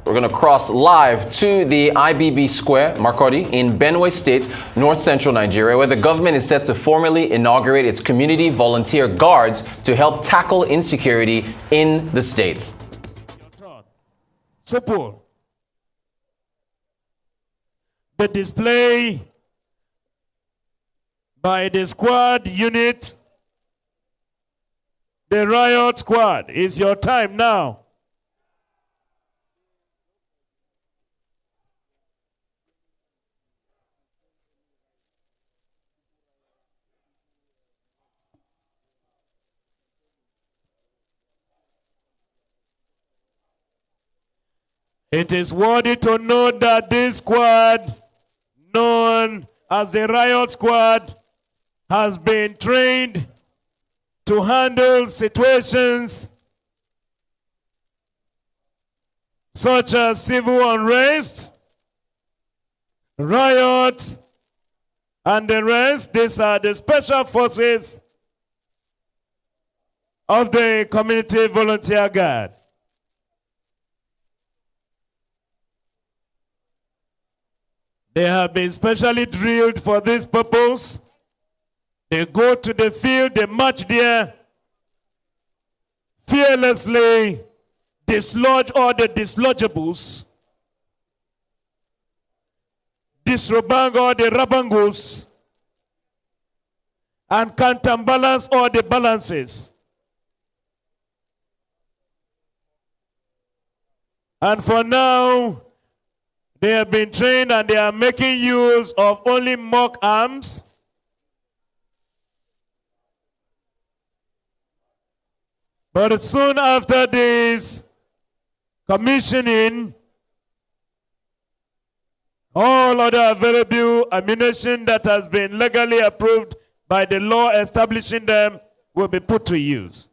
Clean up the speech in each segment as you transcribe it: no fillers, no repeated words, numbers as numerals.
We're going to cross live to the IBB Square, Makurdi, in Benue State, north-central Nigeria, where the government is set to formally inaugurate its community volunteer guards to help tackle insecurity in the state. Simple. The display by the squad unit, the riot squad, is your time now. It is worthy to note that this squad, known as the riot squad, has been trained to handle situations such as civil unrest, riots, and the rest. These are the special forces of the Community Volunteer Guard. They have been specially drilled for this purpose. They go to the field, they march there, fearlessly dislodge all the dislodgeables, disrobang all the rabangos, and counterbalance all the balances. And for now, they have been trained and they are making use of only mock arms. But soon after this commissioning, all other available ammunition that has been legally approved by the law establishing them will be put to use.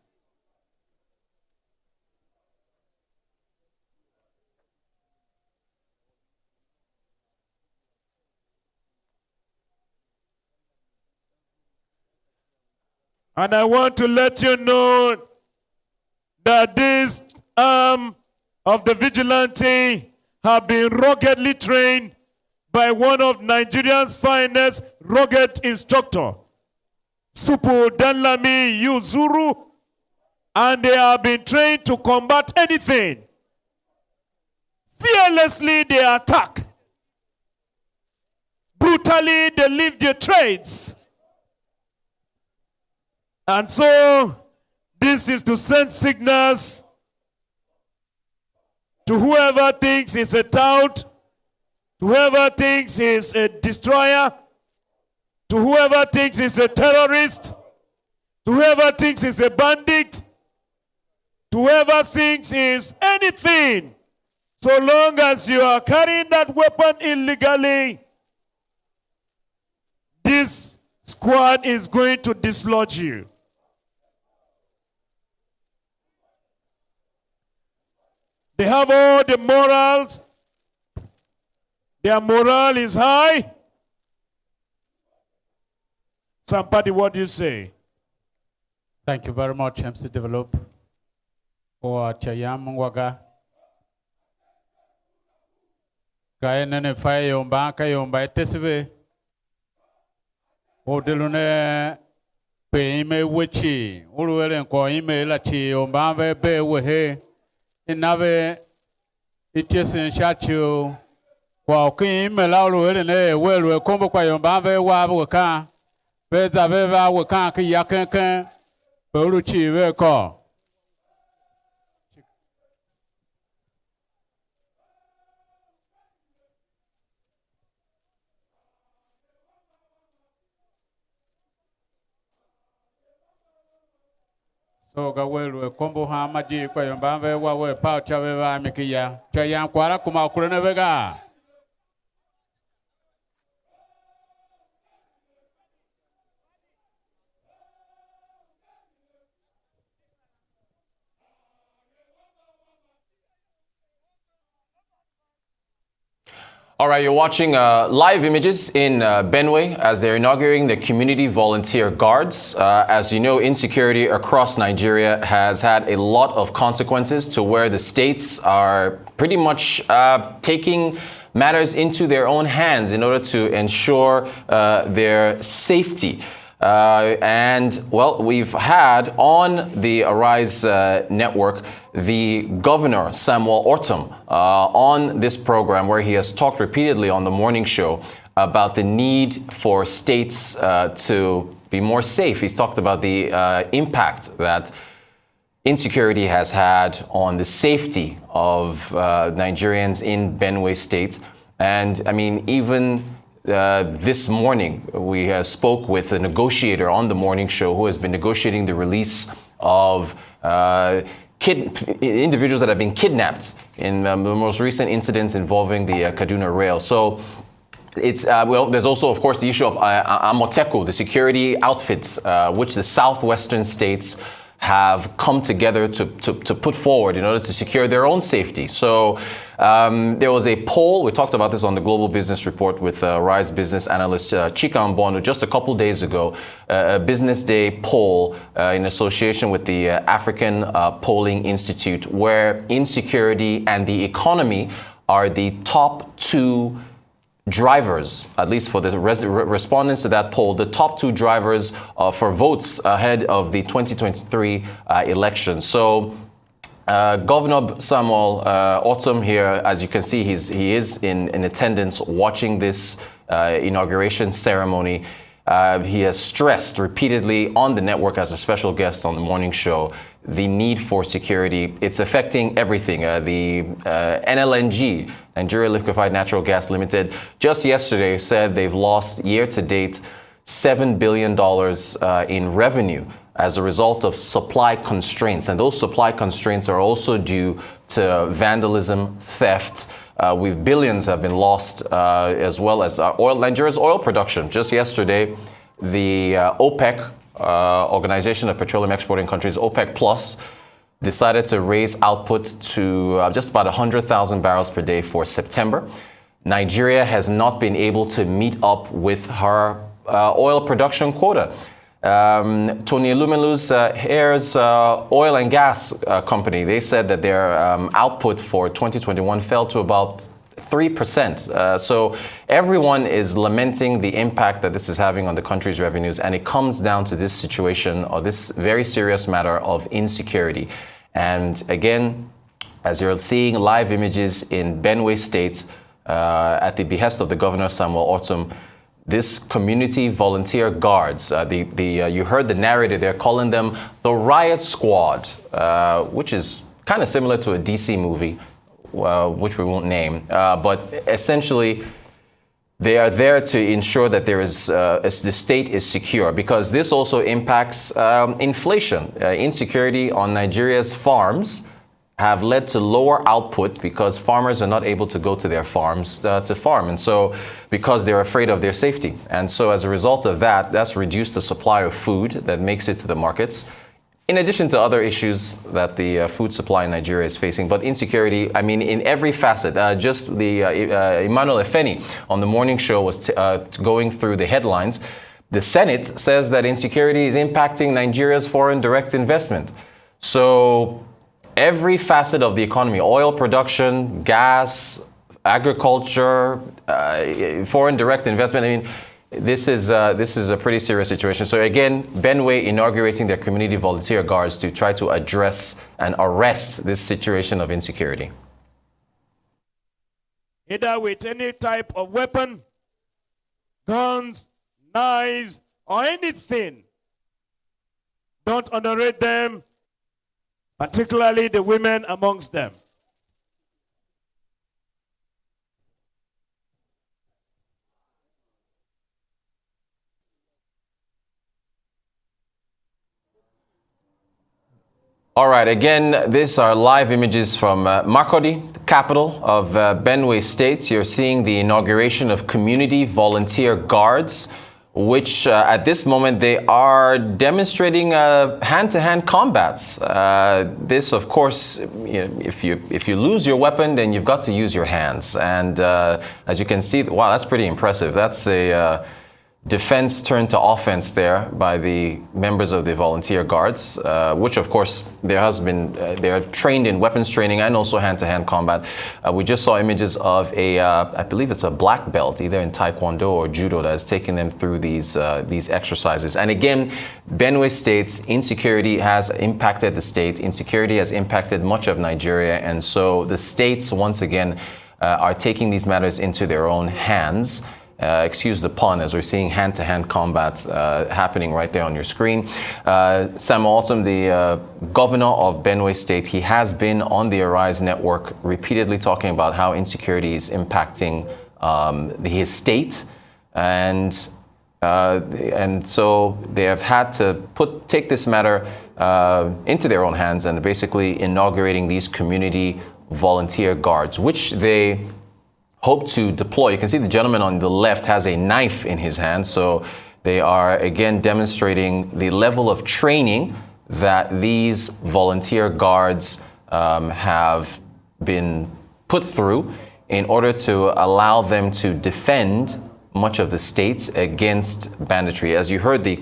And I want to let you know that this arm of the vigilante have been ruggedly trained by one of Nigeria's finest rugged instructor, Supu Danlami Yuzuru, and they have been trained to combat anything. Fearlessly they attack. Brutally they leave their trades. And so, this is to send signals to whoever thinks he's a tout, to whoever thinks he's a destroyer, to whoever thinks he's a terrorist, to whoever thinks he's a bandit, to whoever thinks he's anything, so long as you are carrying that weapon illegally, this squad is going to dislodge you. They have all the morals. Their morale is high. Sampati, what do you say? Thank you very much, MC Develop, for Chayam Waga. Kayanene Fire Yomba, Kayomba, Tessive. Odelune Payme Wichi, Uluel and Koime Lachi, Ombave Bewe. Inave itiesin shachu kwa kin melauru ene welu kombo kwa yomba ve wa weka beza beva weka ki yakenken beruchi we ko so ga welu kombo ha maji kwa yomba ve wa we pa cha ve va mikiya cha yan kwara kuma kurene vega. All right, you're watching live images in Benue as they're inaugurating the community volunteer guards. As you know, insecurity across Nigeria has had a lot of consequences to where the states are pretty much taking matters into their own hands in order to ensure their safety. We've had on the Arise network the governor, Samuel Ortom, on this program where he has talked repeatedly on the morning show about the need for states to be more safe. He's talked about the impact that insecurity has had on the safety of Nigerians in Benue State. And I mean, even this morning, we spoke with a negotiator on the morning show who has been negotiating the release of individuals that have been kidnapped in the most recent incidents involving the Kaduna rail. So it's, there's also, of course, the issue of Amoteco, the security outfits, which the southwestern states have come together to put forward in order to secure their own safety. So there was a poll, we talked about this on the Global Business Report with Rise business analyst Chika Mbono just a couple days ago, a Business Day poll in association with the African Polling Institute, where insecurity and the economy are the top two drivers, at least for the respondents to that poll, the top two drivers for votes ahead of the 2023 election. So Governor Samuel Ortom here, as you can see, he is in attendance watching this inauguration ceremony. He has stressed repeatedly on the network as a special guest on the morning show the need for security. It's affecting everything. The NLNG, Nigeria Liquefied Natural Gas Limited, just yesterday said they've lost year-to-date $7 billion in revenue as a result of supply constraints. And those supply constraints are also due to vandalism, theft. Billions have been lost, as well as Nigeria's oil production. Just yesterday, the OPEC, Organization of Petroleum Exporting Countries, OPEC Plus, decided to raise output to just about 100,000 barrels per day for September. Nigeria has not been able to meet up with her oil production quota. Tony Elumelu's Heirs Oil and Gas Company, they said that their output for 2021 fell to about 3%. So everyone is lamenting the impact that this is having on the country's revenues, and it comes down to this situation, or this very serious matter of insecurity. And again, as you're seeing live images in Benue State, at the behest of the governor Samuel Ortom, this community volunteer guards, you heard the narrator, they're calling them the Riot Squad, which is kind of similar to a DC movie, which we won't name. But essentially, they are there to ensure that there is the state is secure, because this also impacts inflation. Insecurity on Nigeria's farms have led to lower output because farmers are not able to go to their farms to farm. And so because they're afraid of their safety. And so as a result of that, that's reduced the supply of food that makes it to the markets, in addition to other issues that the food supply in Nigeria is facing. But insecurity, I mean, in every facet. Just the Emmanuel Efeni on the morning show was going through the headlines. The Senate says that insecurity is impacting Nigeria's foreign direct investment. So every facet of the economy, oil production, gas, agriculture, foreign direct investment, I mean, this is a pretty serious situation. So again, Benue inaugurating their community volunteer guards to try to address and arrest this situation of insecurity. Either with any type of weapon, guns, knives, or anything. Don't underrate them, particularly the women amongst them. All right, again, these are live images from Makurdi, the capital of Benue State. You're seeing the inauguration of community volunteer guards, which at this moment they are demonstrating hand-to-hand combat. This, of course, if you lose your weapon, then you've got to use your hands. And as you can see, wow, that's pretty impressive. That's a defense turned to offense there by the members of the volunteer guards, which of course they are trained in weapons training and also hand-to-hand combat. We just saw images of I believe it's a black belt, either in Taekwondo or Judo, that is taking them through these exercises. And again, Benue State's insecurity has impacted the state. Insecurity has impacted much of Nigeria, and so the states once again are taking these matters into their own hands. Excuse the pun, as we're seeing hand-to-hand combat happening right there on your screen. Sam Alton, the governor of Benue State, he has been on the Arise network repeatedly talking about how insecurity is impacting his state, and so they have had to take this matter into their own hands and basically inaugurating these community volunteer guards, which they hope to deploy. You can see the gentleman on the left has a knife in his hand. So they are again demonstrating the level of training that these volunteer guards have been put through in order to allow them to defend much of the state against banditry. As you heard the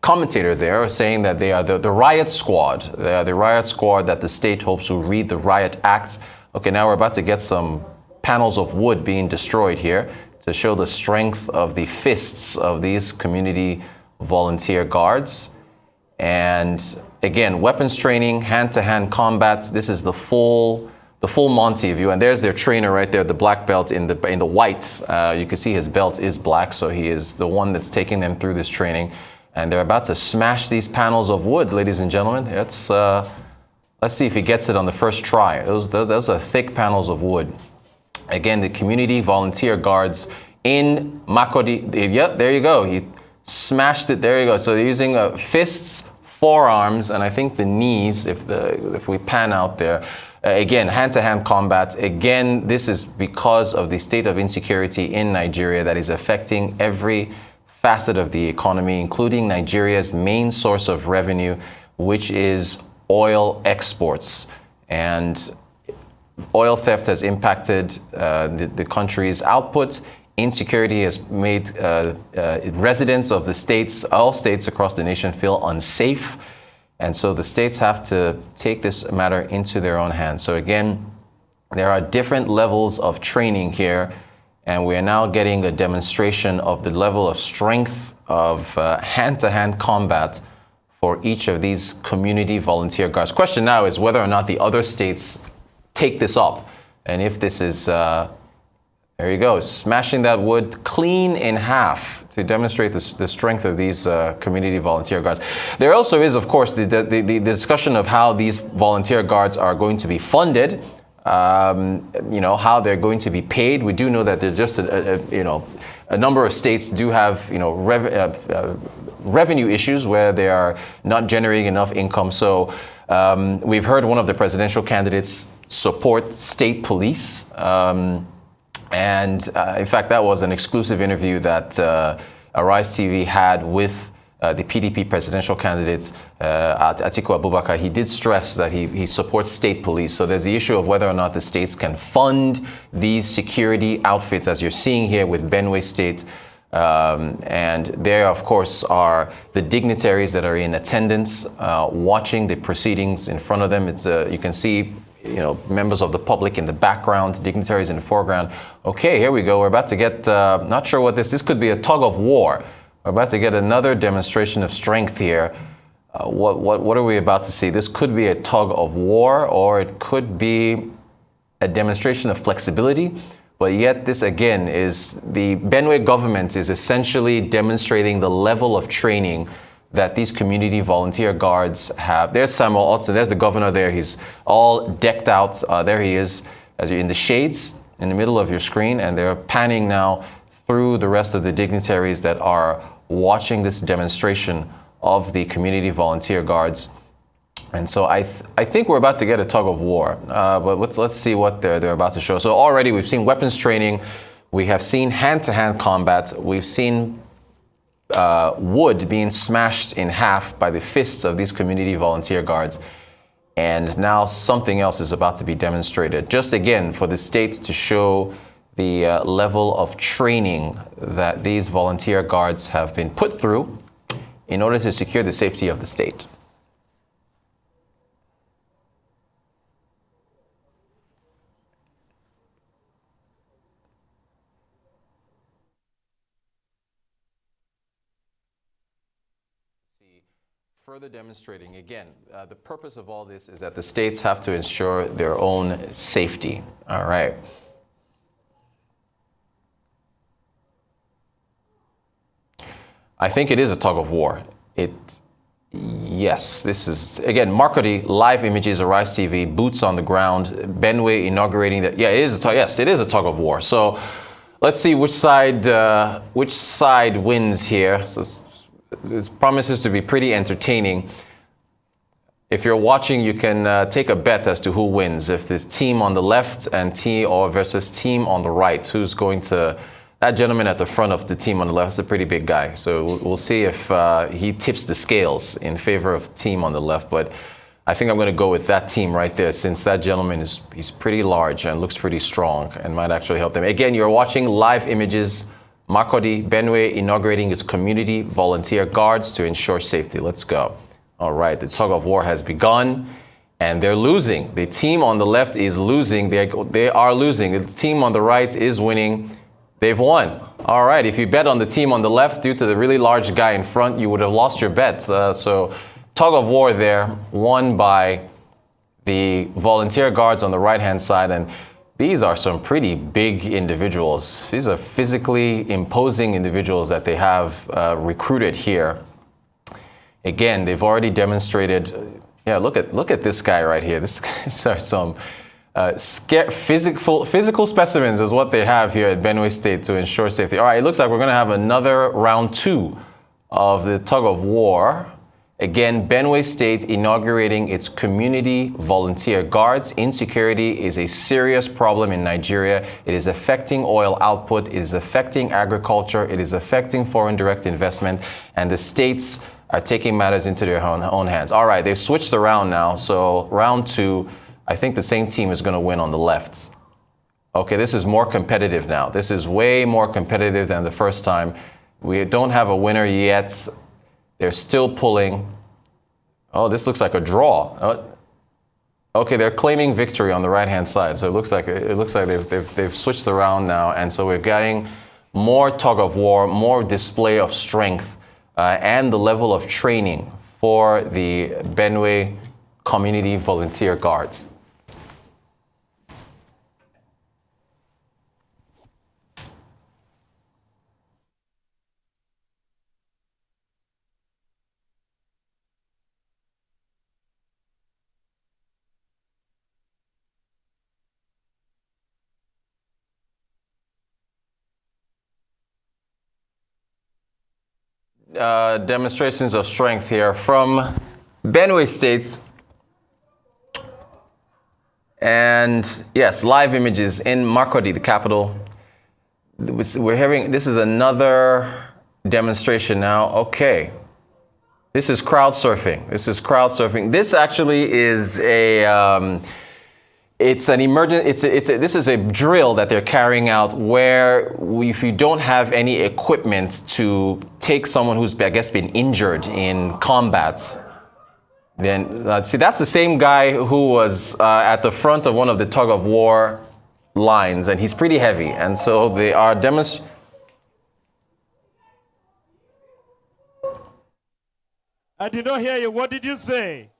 commentator there saying that they are the riot squad. They are the riot squad that the state hopes will read the riot act. Okay, now we're about to get some panels of wood being destroyed here to show the strength of the fists of these community volunteer guards. And again, weapons training, hand-to-hand combat. This is the full Monty view, and there's their trainer right there, the black belt in the white. You can see his belt is black, so he is the one that's taking them through this training. And they're about to smash these panels of wood, ladies and gentlemen. Let's see if he gets it on the first try. Those are thick panels of wood. Again, the community volunteer guards in Makurdi. Yep, there you go. He smashed it. There you go. So they're using fists, forearms, and I think the knees, if we pan out there. Again, hand-to-hand combat. Again, this is because of the state of insecurity in Nigeria that is affecting every facet of the economy, including Nigeria's main source of revenue, which is oil exports. And oil theft has impacted the country's output. Insecurity has made residents of the states, all states across the nation, feel unsafe. And so the states have to take this matter into their own hands. So again, there are different levels of training here, and we are now getting a demonstration of the level of strength of hand-to-hand combat for each of these community volunteer guards. Question now is whether or not the other states take this up, and if this is, there you go, smashing that wood clean in half to demonstrate the strength of these community volunteer guards. There also is, of course, the discussion of how these volunteer guards are going to be funded, how they're going to be paid. We do know that there's just a number of states do have revenue issues where they are not generating enough income. So we've heard one of the presidential candidates support state police. And in fact, that was an exclusive interview that Arise TV had with the PDP presidential candidate, Atiku Abubakar. He did stress that he supports state police. So there's the issue of whether or not the states can fund these security outfits, as you're seeing here with Benue State. And there, of course, are the dignitaries that are in attendance, watching the proceedings in front of them. It's you can see members of the public in the background, dignitaries in the foreground. Okay, here we go. We're about to get, not sure what this could be a tug of war. We're about to get another demonstration of strength here. What are we about to see? This could be a tug of war, or it could be a demonstration of flexibility. But yet this, again, is the Benue government is essentially demonstrating the level of training that these community volunteer guards have. There's Samuel Otson. There's the governor there. He's all decked out. There he is, as you're in the shades in the middle of your screen. And they're panning now through the rest of the dignitaries that are watching this demonstration of the community volunteer guards. And so I think we're about to get a tug of war. But let's see what they're about to show. So already we've seen weapons training. We have seen hand-to-hand combat. We've seen wood being smashed in half by the fists of these community volunteer guards. And now something else is about to be demonstrated, just again for the states to show the level of training that these volunteer guards have been put through in order to secure the safety of the state. Further demonstrating, again, the purpose of all this is that the states have to ensure their own safety. All right. I think it is a tug of war. Yes, this is, again, Markodi, live images, Arise TV, boots on the ground, Benue inaugurating that. Yeah, it is a tug, yes, it is a tug of war. So let's see which side wins here. So it promises to be pretty entertaining. If you're watching, you can take a bet as to who wins. If the team on the left and versus team on the right, who's going to. That gentleman at the front of the team on the left is a pretty big guy. So we'll see if he tips the scales in favor of the team on the left. But I think I'm going to go with that team right there, since that gentleman he's pretty large and looks pretty strong and might actually help them. Again, you're watching live images. Markodi, Benue inaugurating its community volunteer guards to ensure safety. Let's go. All right, the tug of war has begun, and they're losing. The team on the left is losing. They are losing. The team on the right is winning. They've won. All right, if you bet on the team on the left due to the really large guy in front, you would have lost your bet. So tug of war there, won by the volunteer guards on the right-hand side. And these are some pretty big individuals. These are physically imposing individuals that they have recruited here. Again, they've already demonstrated. Yeah, look at this guy right here. These are some physical specimens is what they have here at Benue State to ensure safety. All right, it looks like we're going to have another round 2 of the tug of war. Again, Benue State inaugurating its community volunteer guards. Insecurity is a serious problem in Nigeria. It is affecting oil output. It is affecting agriculture. It is affecting foreign direct investment. And the states are taking matters into their own hands. All right, they've switched around now. So round 2, I think the same team is going to win on the left. Okay, this is more competitive now. This is way more competitive than the first time. We don't have a winner yet. They're still pulling. Oh, this looks like a draw. Okay, they're claiming victory on the right-hand side. So it looks like they've switched around now, and so we're getting more tug of war, more display of strength, and the level of training for the Benue community volunteer guards. Demonstrations of strength here from Benue State. And yes, live images in Markodi, the capital. We're having, this is another demonstration now. Okay. This is crowd surfing. This actually is a, it's an this is a drill that they're carrying out where if you don't have any equipment to take someone who's, I guess, been injured in combat, then see, that's the same guy who was at the front of one of the tug of war lines, and he's pretty heavy, and so they are demonstrating. I did not hear you. What did you say?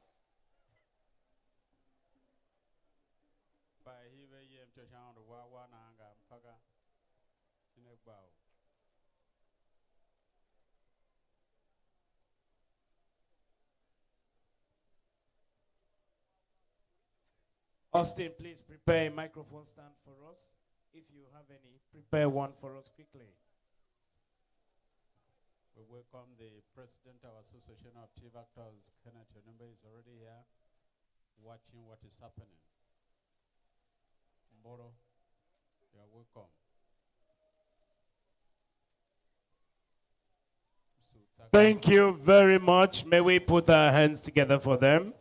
Austin, please prepare a microphone stand for us. If you have any, prepare one for us quickly. We welcome the President of Association of TV Actors, Kenneth Onumbe, is already here, watching what is happening. Mboro, you are welcome. Thank you very much. May we put our hands together for them?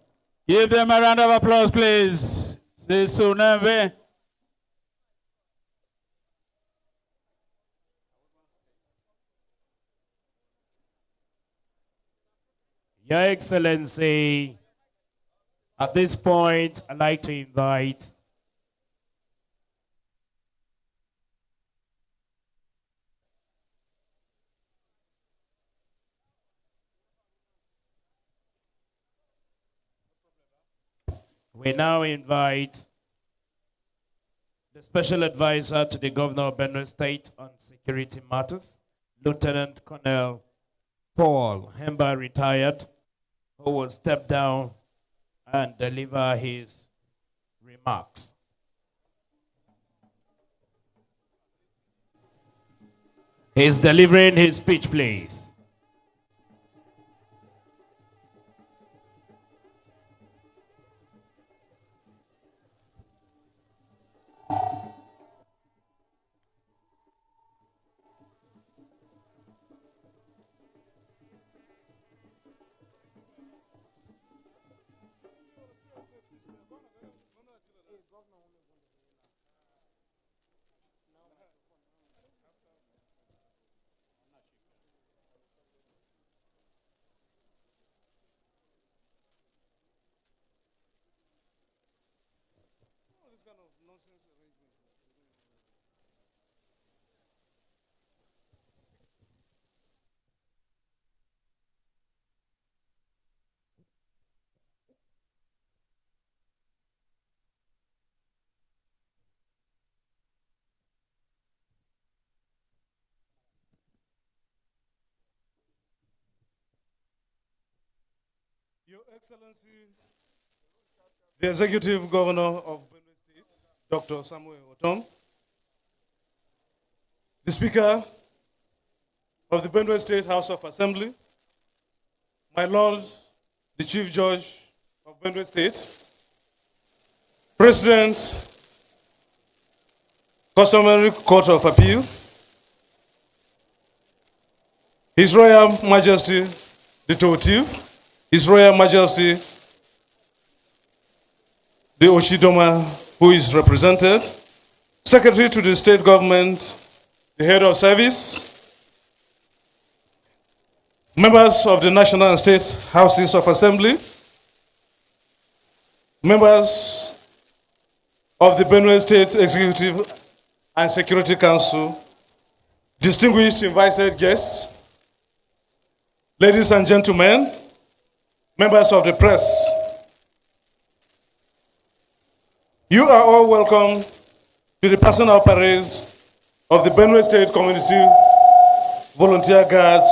Give them a round of applause, please. C'est son envie. Your Excellency, at this point, I'd like to invite we now invite the Special Advisor to the Governor of Benue State on Security Matters, Lieutenant Colonel Paul Hemba, retired, who will step down and deliver his remarks. He's delivering his speech, please. Your Excellency, the Executive Governor of Benue State, Dr. Samuel Otom, the Speaker of the Benue State House of Assembly, my Lord, the Chief Judge of Benue State, President, Customary Court of Appeal, His Royal Majesty, the Totiv, His Royal Majesty, the Oshidoma, who is represented, Secretary to the State Government, the Head of Service, members of the National and State Houses of Assembly, members of the Benue State Executive and Security Council, distinguished invited guests, ladies and gentlemen, members of the press, you are all welcome to the personal parade of the Benue State Community Volunteer Guards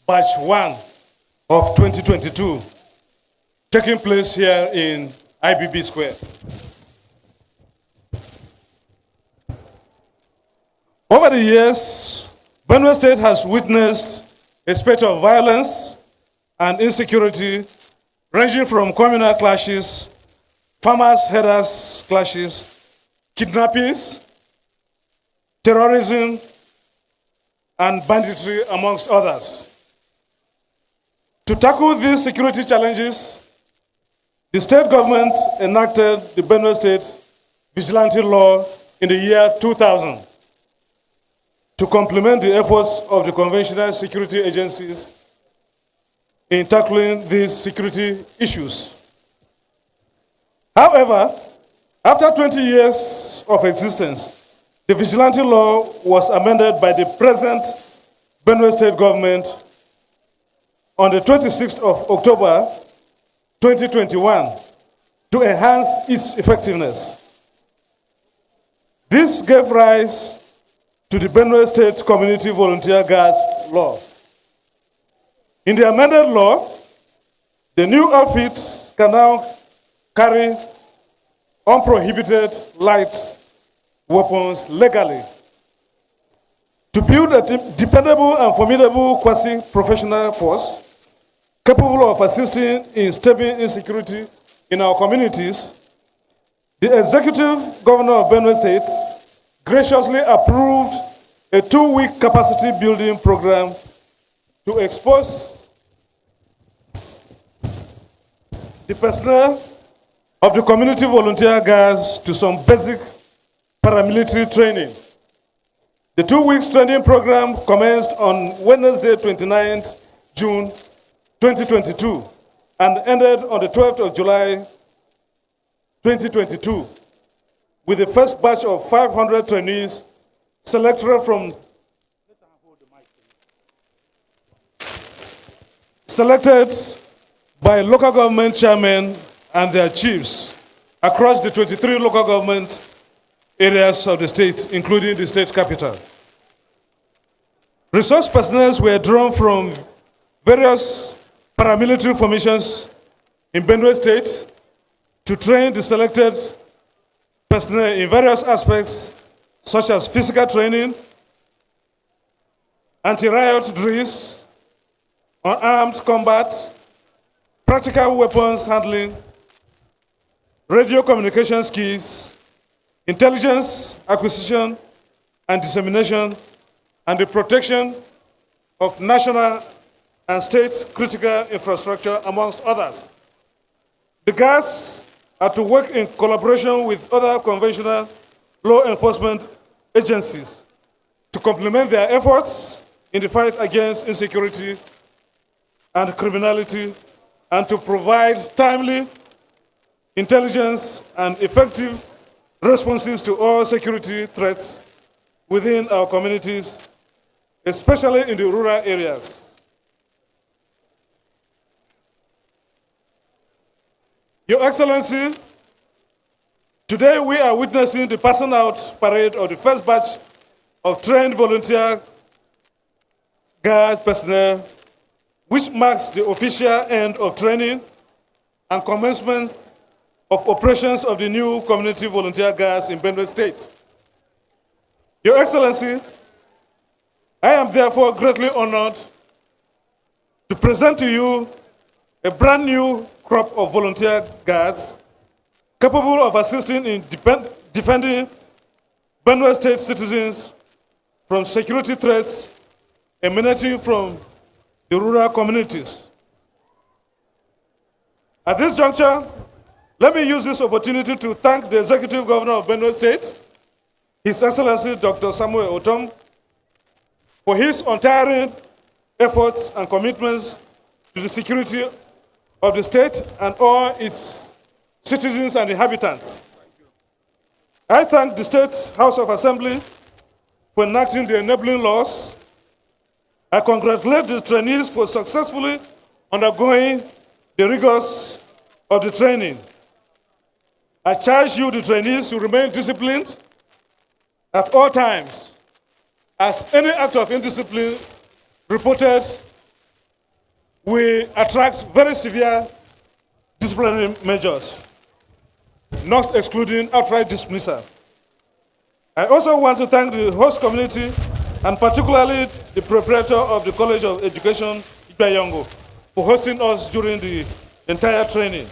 Batch 1 of 2022, taking place here in IBB Square. Over the years, Benue State has witnessed a spate of violence and insecurity ranging from communal clashes, farmers-herders clashes, kidnappings, terrorism, and banditry, amongst others. To tackle these security challenges, the state government enacted the Benue State Vigilante Law in the year 2000 to complement the efforts of the conventional security agencies in tackling these security issues. However, after 20 years of existence, the Vigilante Law was amended by the present Benue State government on the 26th of October 2021 to enhance its effectiveness. This gave rise to the Benue State Community Volunteer Guards Law. In the amended law, the new outfit can now carry unprohibited light weapons legally. To build a dependable and formidable quasi-professional force capable of assisting in stemming insecurity in our communities, the Executive Governor of Benue State graciously approved a 2-week capacity building program to expose the personnel of the community volunteer guards to some basic paramilitary training. The 2 weeks training program commenced on Wednesday, 29th June 2022 and ended on the 12th of July 2022 with the first batch of 500 trainees selected by local government chairmen and their chiefs across the 23 local government areas of the state, including the state capital. Resource personnel were drawn from various paramilitary formations in Benue State to train the selected personnel in various aspects, such as physical training, anti-riot drills, unarmed combat, practical weapons handling, radio communication skills, intelligence acquisition and dissemination, and the protection of national and state critical infrastructure, amongst others. The guards are to work in collaboration with other conventional law enforcement agencies to complement their efforts in the fight against insecurity and criminality, and to provide timely intelligence and effective responses to all security threats within our communities, especially in the rural areas. Your Excellency, today we are witnessing the passing out parade of the first batch of trained volunteer guard personnel, which marks the official end of training and commencement of operations of the new community volunteer guards in Benue State. Your Excellency, I am therefore greatly honored to present to you a brand new crop of volunteer guards capable of assisting in defending Benue State citizens from security threats emanating from the rural communities. At this juncture, let me use this opportunity to thank the Executive Governor of Benue State, His Excellency Dr. Samuel Otom, for his untiring efforts and commitments to the security of the state and all its citizens and inhabitants. I thank the State House of Assembly for enacting the enabling laws. I congratulate the trainees for successfully undergoing the rigors of the training. I charge you, the trainees, to remain disciplined at all times, as any act of indiscipline reported will attract very severe disciplinary measures, not excluding outright dismissal. I also want to thank the host community, and particularly the proprietor of the College of Education, Ibayongo, for hosting us during the entire training.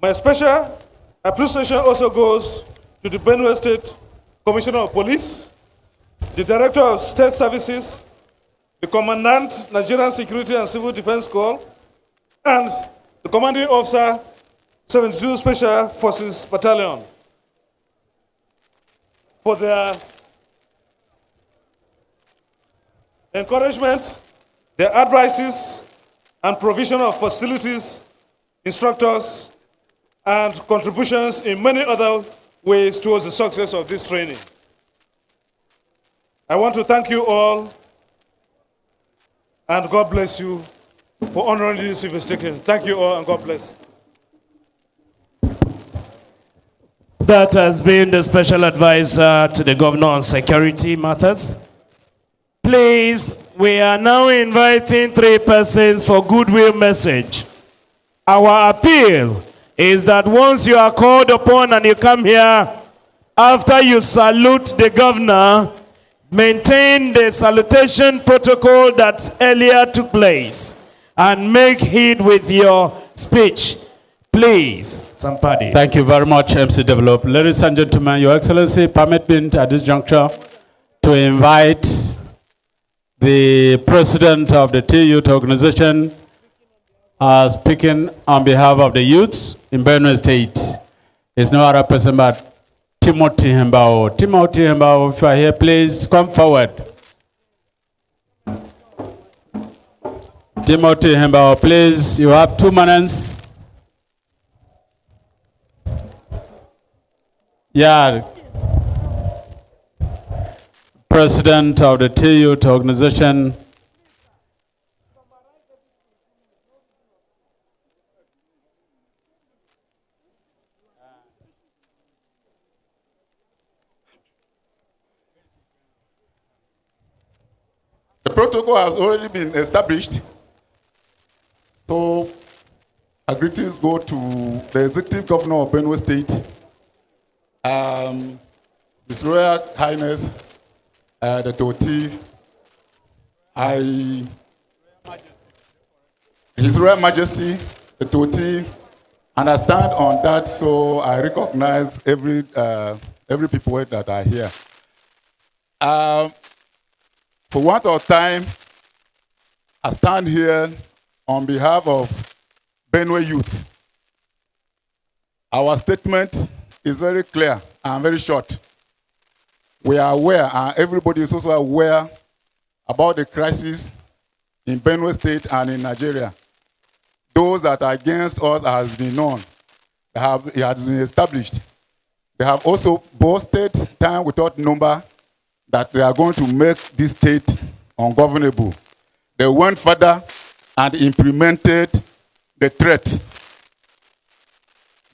My special appreciation also goes to the Benue State Commissioner of Police, the Director of State Services, the Commandant, Nigerian Security and Civil Defense Corps, and the Commanding Officer, 72 Special Forces Battalion, for their encouragement, their advices, and provision of facilities, instructors, and contributions in many other ways towards the success of this training. I want to thank you all, and God bless you for honoring this investigation. Thank you all, and God bless. That has been the special advisor to the governor on security matters. Please, we are now inviting 3 persons for goodwill message. Our appeal is that once you are called upon and you come here, after you salute the governor, maintain the salutation protocol that earlier took place and make heed with your speech. Please, somebody. Thank you very much, MC Develop. Ladies and gentlemen, Your Excellency, permit me at this juncture to invite the president of the T-Youth organization, speaking on behalf of the youths in Benue State, is no other person but Timothy Hembao. Timothy Hembao, if you are here, please come forward. Timothy Hembao, please, you have 2 minutes. Yeah. President of the T-Youth organization. The protocol has already been established. So, our greetings go to the Executive Governor of Benue State, His Royal Highness, the Toti, His Royal Majesty, the Toti, and I stand on that, so I recognize every people that are here. For want of time, I stand here on behalf of Benue Youth. Our statement is very clear and very short. We are aware, and everybody is also aware about the crisis in Benue State and in Nigeria. Those that are against us has been known. It has been established. They have also boasted time without number that they are going to make this state ungovernable. They went further and implemented the threat.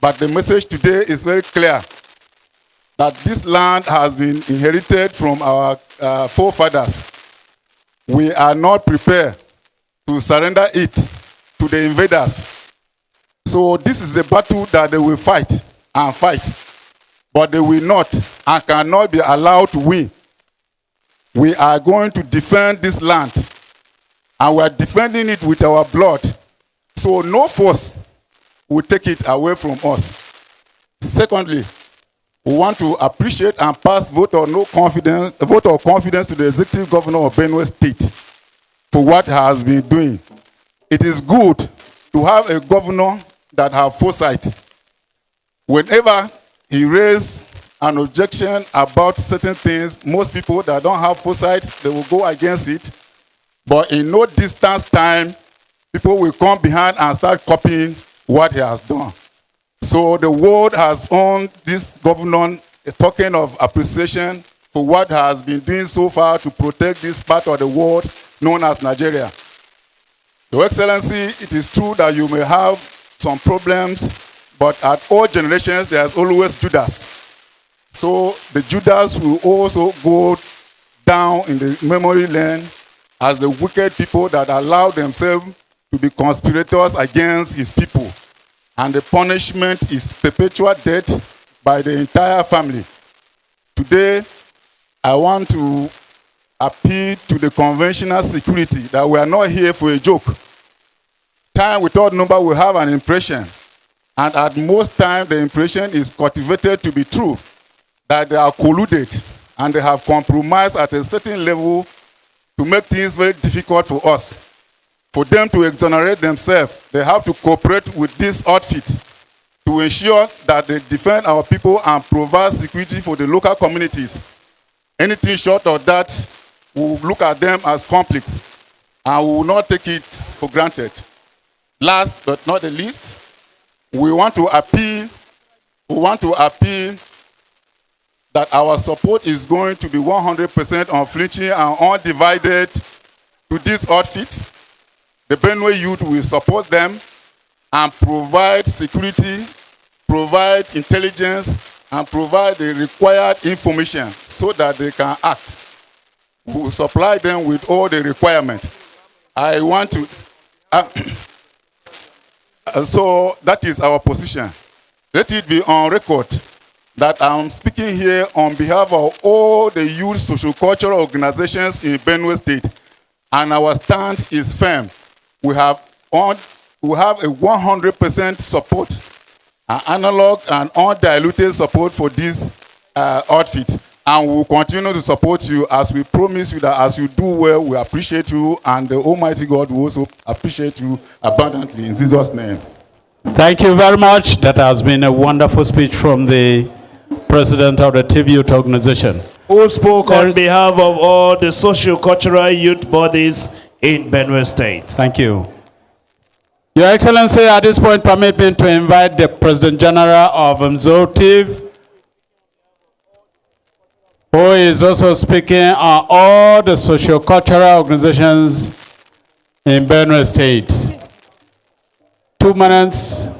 But the message today is very clear that this land has been inherited from our forefathers. We are not prepared to surrender it to the invaders. So this is the battle that they will fight and fight, but they will not and cannot be allowed to win. We are going to defend this land, and we are defending it with our blood. So no force will take it away from us. Secondly, we want to appreciate and pass vote of confidence to the Executive Governor of Benue State for what he has been doing. It is good to have a governor that has foresight. Whenever he raises an objection about certain things, most people that don't have foresight, they will go against it. But in no distance time, people will come behind and start copying what he has done. So the world has earned this governor a token of appreciation for what has been doing so far to protect this part of the world known as Nigeria. Your Excellency, it is true that you may have some problems, but at all generations, there's always Judas. So the Judas will also go down in the memory lane as the wicked people that allow themselves to be conspirators against his people. And the punishment is perpetual death by the entire family. Today, I want to appeal to the conventional security that we are not here for a joke. Time without number will have an impression. And at most time, the impression is cultivated to be true, that they are colluded and they have compromised at a certain level to make things very difficult for us. For them to exonerate themselves, they have to cooperate with this outfit to ensure that they defend our people and provide security for the local communities. Anything short of that, we will look at them as conflict and we will not take it for granted. Last but not the least, we want to appeal that our support is going to be 100% unflinching and undivided to this outfit. The Benue youth will support them and provide security, provide intelligence, and provide the required information so that they can act. We will supply them with all the requirements. I want to... so that is our position. Let it be on record that I'm speaking here on behalf of all the youth socio-cultural organizations in Benue State, and our stand is firm. We have a 100% support, an analog and undiluted support for this outfit. And we will continue to support you as we promise you that as you do well, we appreciate you, and the Almighty God will also appreciate you abundantly. In Jesus' name. Thank you very much. That has been a wonderful speech from the president of the TV Youth Organization. Who spoke on behalf of all the socio-cultural youth bodies in Benue State. Thank you. Your Excellency, at this point, permit me to invite the President General of MZOTIV, who is also speaking on all the socio-cultural organizations in Benue State. 2 minutes.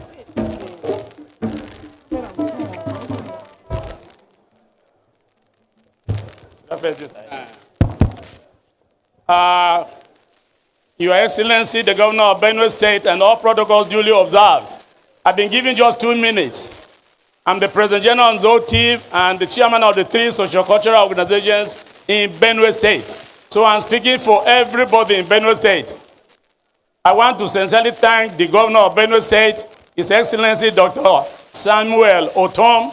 Your Excellency, the Governor of Benue State, and all protocols duly observed. I've been given just 2 minutes. I'm the President General of ZOTIV and the Chairman of the 3 socio-cultural organizations in Benue State. So I'm speaking for everybody in Benue State. I want to sincerely thank the Governor of Benue State, His Excellency Dr. Samuel Otom.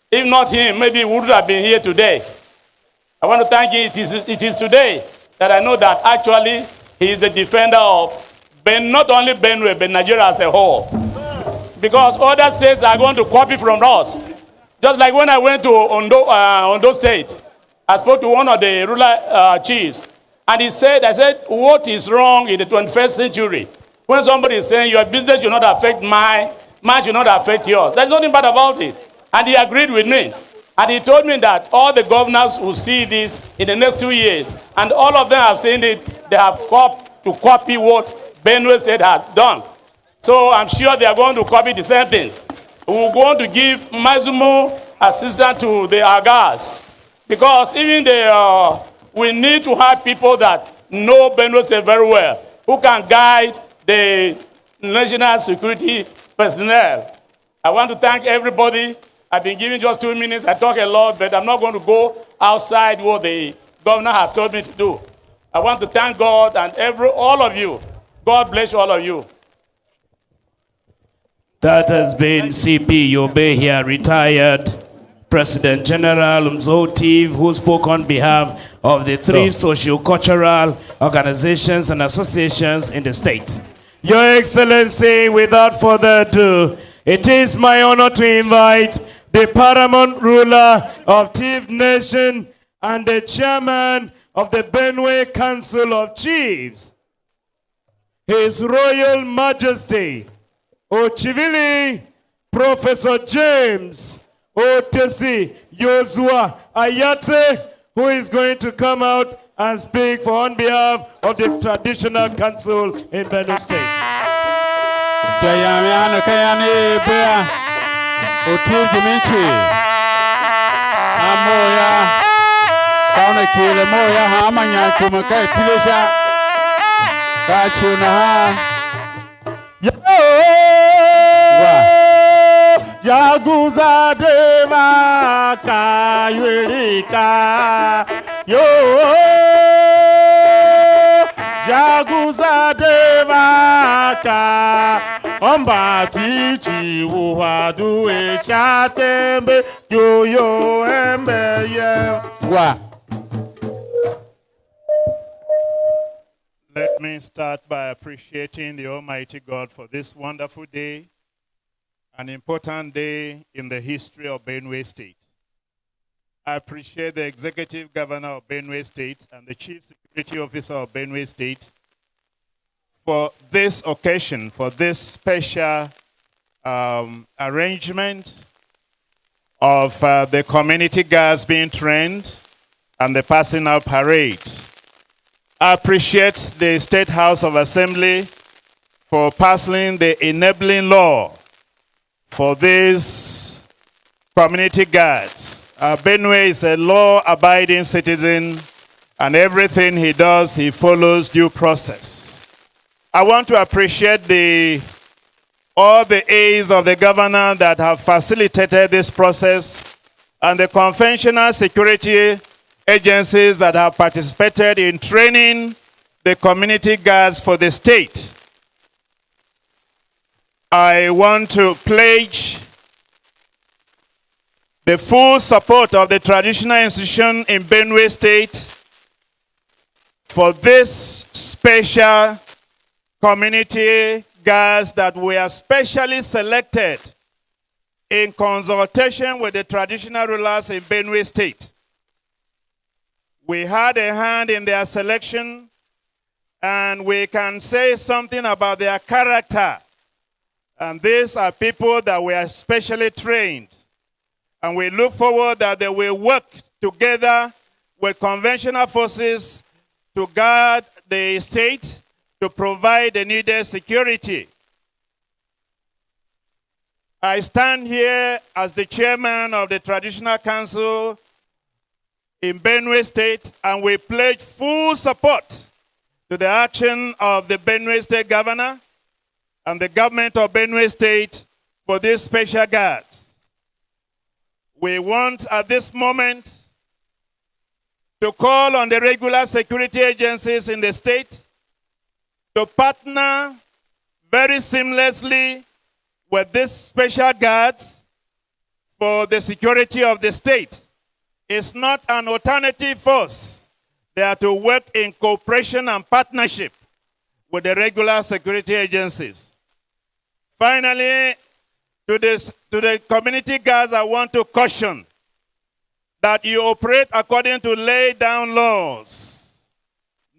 If not him, maybe he would have been here today. I want to thank him. It is today that I know that actually he is the defender of not only Benue, but Nigeria as a whole. Because other states are going to copy from us. Just like when I went to Ondo State, I spoke to one of the ruler chiefs, and I said, what is wrong in the 21st century? When somebody is saying your business should not affect mine should not affect yours. There's nothing bad about it. And he agreed with me. And he told me that all the governors will see this in the next 2 years. And all of them have seen it. They have to copy what Benue State has done. So I'm sure they are going to copy the same thing. We're going to give maximum assistance to the Agas. Because even we need to have people that know Benue State very well, who can guide the national security personnel. I want to thank everybody. I've been given just 2 minutes. I talk a lot, but I'm not going to go outside what the governor has told me to do. I want to thank God and all of you. God bless all of you. That has been CP Yobe here, retired President General MZOTIV, who spoke on behalf of the 3 socio-cultural organizations and associations in the state. Your Excellency, without further ado, it is my honor to invite the paramount ruler of Tiv Nation and the chairman of the Benue Council of Chiefs, His Royal Majesty, Ochivili Professor James Otesi Yozua Ayate, who is going to come out and speak on behalf of the Traditional Council in Benue State. Otil Dimenchi Amoya Kauna Kile Moya Hamanya Kumaka Tilesha Kachuna Yaguza de Maka Yurika Yo Yaguza de Maka Omba tichi uhadu e chatembe yo embe ye. Let me start by appreciating the Almighty God for this wonderful day, an important day in the history of Benue State. I appreciate the Executive Governor of Benue State and the Chief Security Officer of Benue State for this occasion, for this special arrangement of the community guards being trained and the passing out parade. I appreciate the State House of Assembly for passing the enabling law for these community guards. Benue is a law-abiding citizen, and everything he does, he follows due process. I want to appreciate all the aides of the governor that have facilitated this process and the conventional security agencies that have participated in training the community guards for the state. I want to pledge the full support of the traditional institution in Benue State for this special community guards that were specially selected in consultation with the traditional rulers in Benue State. We had a hand in their selection, and we can say something about their character. And these are people that were specially trained. And we look forward that they will work together with conventional forces to guard the state, to provide the needed security. I stand here as the chairman of the Traditional Council in Benue State, and we pledge full support to the action of the Benue State governor and the government of Benue State for these special guards. We want at this moment to call on the regular security agencies in the state to partner very seamlessly with these special guards for the security of the state. It's not an alternative force. They are to work in cooperation and partnership with the regular security agencies. Finally, to the community guards, I want to caution that you operate according to laid down laws.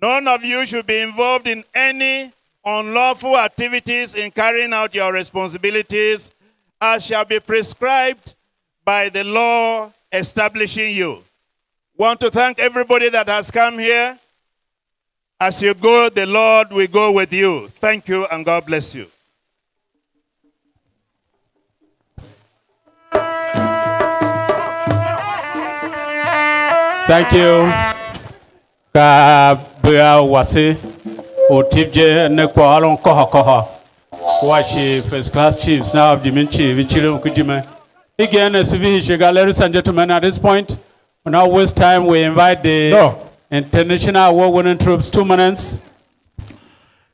None of you should be involved in any unlawful activities in carrying out your responsibilities as shall be prescribed by the law establishing you. Want to thank everybody that has come here. As you go, the Lord will go with you. Thank you, and God bless you. Thank you. Ka bua wase otibje ne kwalon koha. Washi first class chiefs now of Diminchi Vichiro Kujima. Again, ladies and gentlemen, at this point, we now waste time. We invite the international award-winning troops, 2 minutes.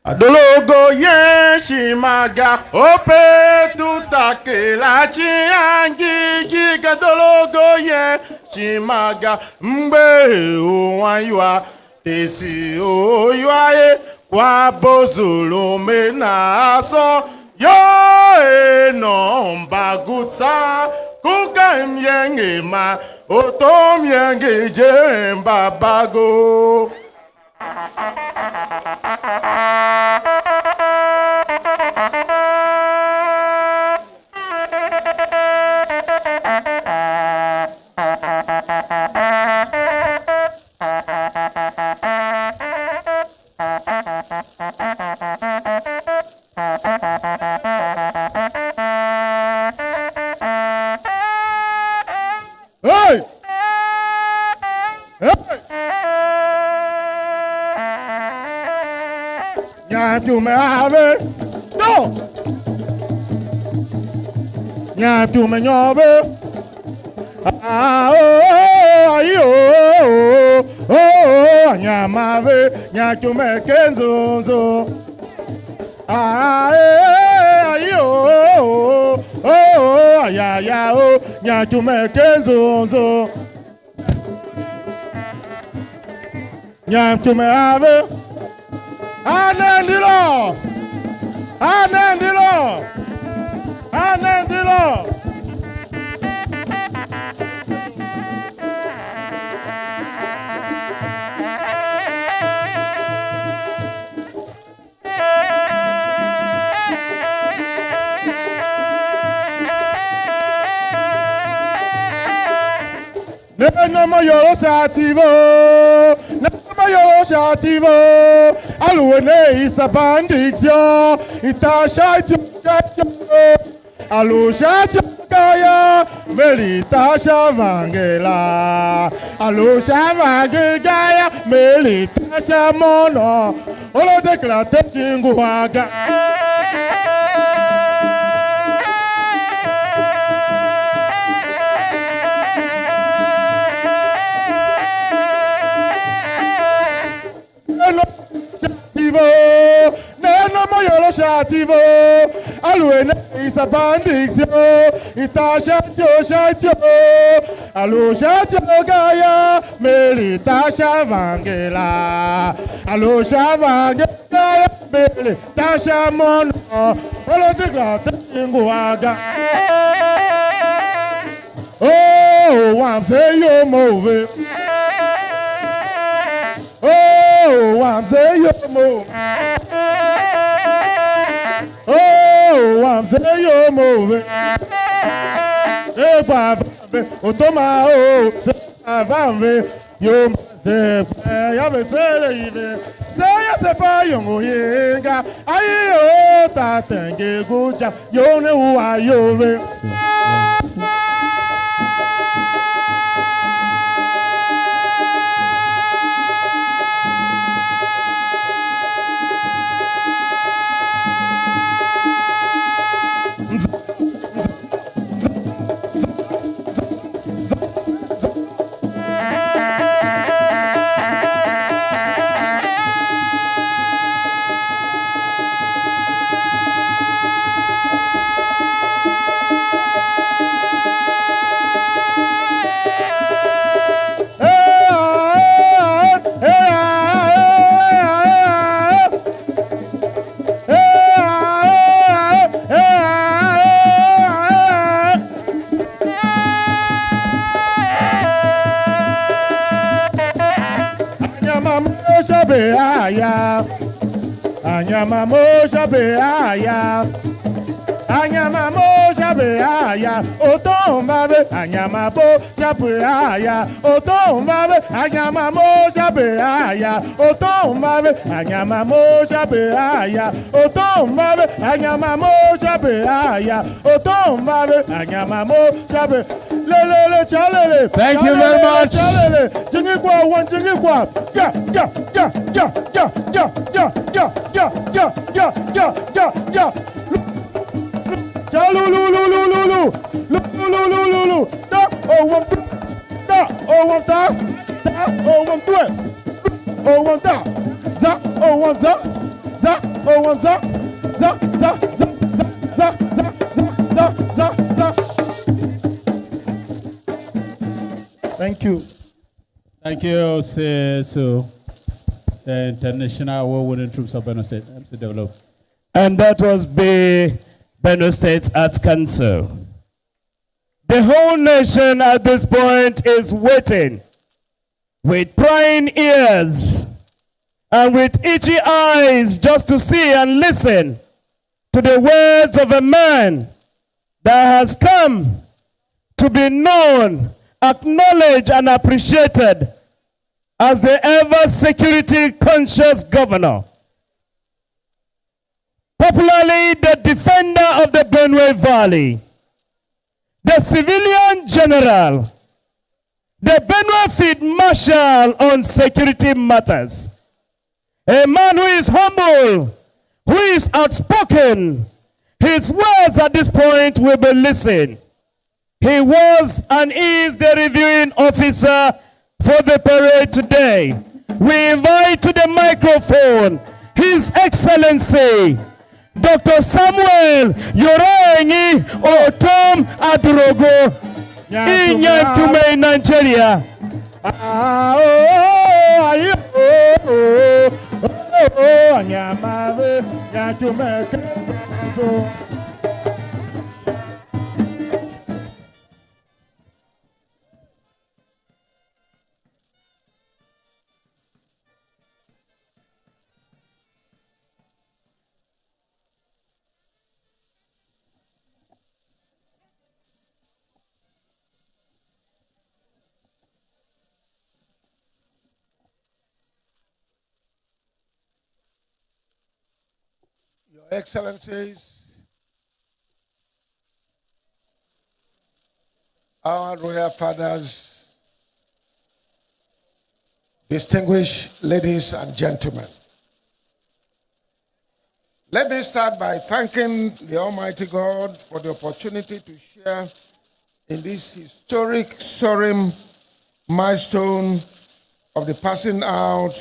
Adologo yeshimaga ope tutake la chiangi giga dologo yeshimaga mbe uwaywa tesi oywaye kwa bozulu menaso yo no mbaguta kuka myenge ma otom yenge jemba bago. Hey! You may have it. No. You may have it. Ah, oh, nyamave, nyakume kenzo. Ah, ya, nyakume kenzo. Nyakume have it. Anandilo! Anandilo! Anandilo! Nenoma yoro sativo! Shativo, Aluene is a bandit, yo, Itasha, Alusha, Gaya, Melitasha Vangela, Alusha Vangaya, Melitasha Mono, all of the Clatin Guaga. Negativo, Aluene is a bandixio, Itashatio Shatio, Alushatio Gaya, Melitasha Vangela, Alusha Vangela, Melitasha Mono, Olotigrata Inguaga. Oh, I'm saying you're moving. Oh, I'm saying you're moving. Oh, I'm saying you're moving. Hey, Papa, Otoma, oh, Savambe, you say, I'm a sailor. Say, yes, if I am going, I owe that and get good. You know who I am. Anyamamoja beaya, anyamamoja beaya, otombabe, anyamamoja beaya, otombabe, anyamamoja beaya, otombabe, anyamamoja beaya, otombabe, anyamamoja beaya, otombabe, anyamamoja be. Lele, chalele. Thank you very much. Chalele, jingikwa, one jingikwa. Ja. Lulu. Da, oh, one, da, oh, one, da, oh, one, do it. Oh, one, da, za, oh, one, za, oh, one, za. Thank you. Thank you, so the International Award-winning Troops of Benue State, MC Develop. And that was Benue State Arts Council. The whole nation at this point is waiting with prying ears and with itchy eyes just to see and listen to the words of a man that has come to be known, acknowledged, and appreciated as the ever security conscious governor. Popularly the defender of the Benue Valley, the civilian general, the Benue Field Marshal on security matters, a man who is humble, who is outspoken. His words at this point will be listened. He was and is the reviewing officer for the parade today. We invite to the microphone His Excellency, Dr. Samuel Yorengi Otom Adurogo, Inyankume, Nigeria. Your Excellencies, our royal fathers, distinguished ladies and gentlemen. Let me start by thanking the Almighty God for the opportunity to share in this historic, solemn milestone of the passing out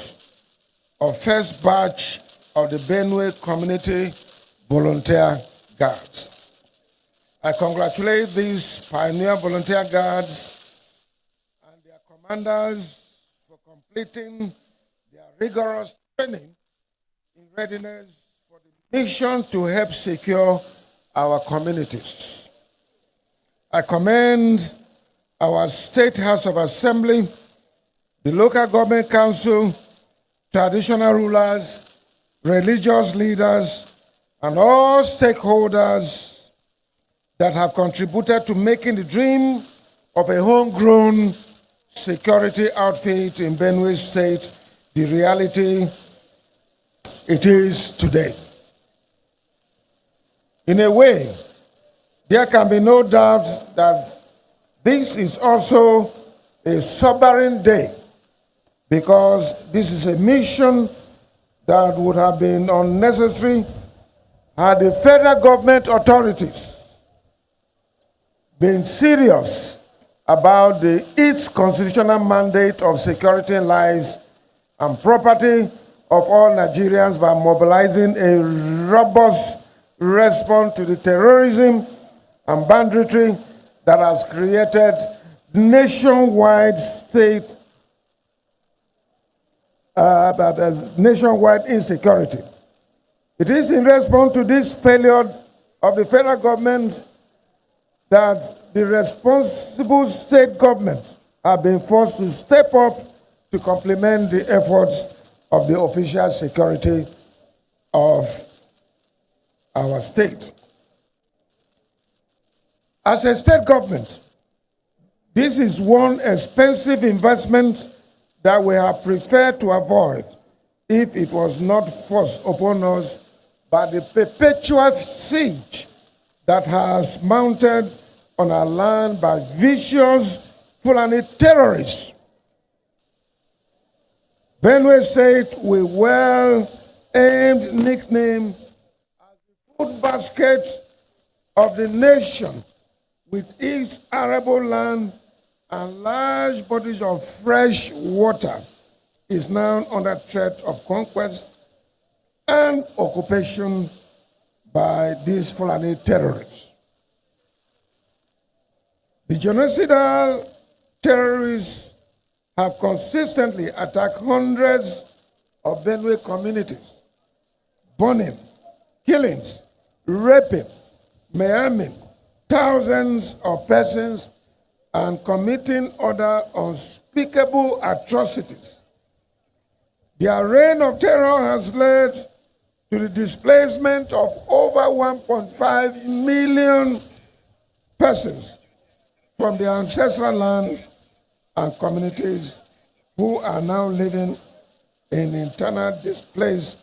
of first batch of the Benue Community volunteer guards. I congratulate these pioneer volunteer guards and their commanders for completing their rigorous training in readiness for the mission to help secure our communities. I commend our State House of Assembly, the local government council, traditional rulers, religious leaders, and all stakeholders that have contributed to making the dream of a homegrown security outfit in Benue State the reality it is today. In a way, there can be no doubt that this is also a sobering day, because this is a mission that would have been unnecessary had the federal government authorities been serious about its constitutional mandate of security lives and property of all Nigerians by mobilizing a robust response to the terrorism and banditry that has created nationwide insecurity. It is in response to this failure of the federal government that the responsible state governments have been forced to step up to complement the efforts of the official security of our state. As a state government, this is one expensive investment that we have preferred to avoid if it was not forced upon us by the perpetual siege that has mounted on our land by vicious Fulani terrorists. Benue State, with well-aimed nickname as the food basket of the nation, with its arable land and large bodies of fresh water, is now under threat of conquest and occupation by these Fulani terrorists. The genocidal terrorists have consistently attacked hundreds of Benue communities, burning, killings, raping, maiming thousands of persons, and committing other unspeakable atrocities. Their reign of terror has led to the displacement of over 1.5 million persons from their ancestral land and communities who are now living in internal displaced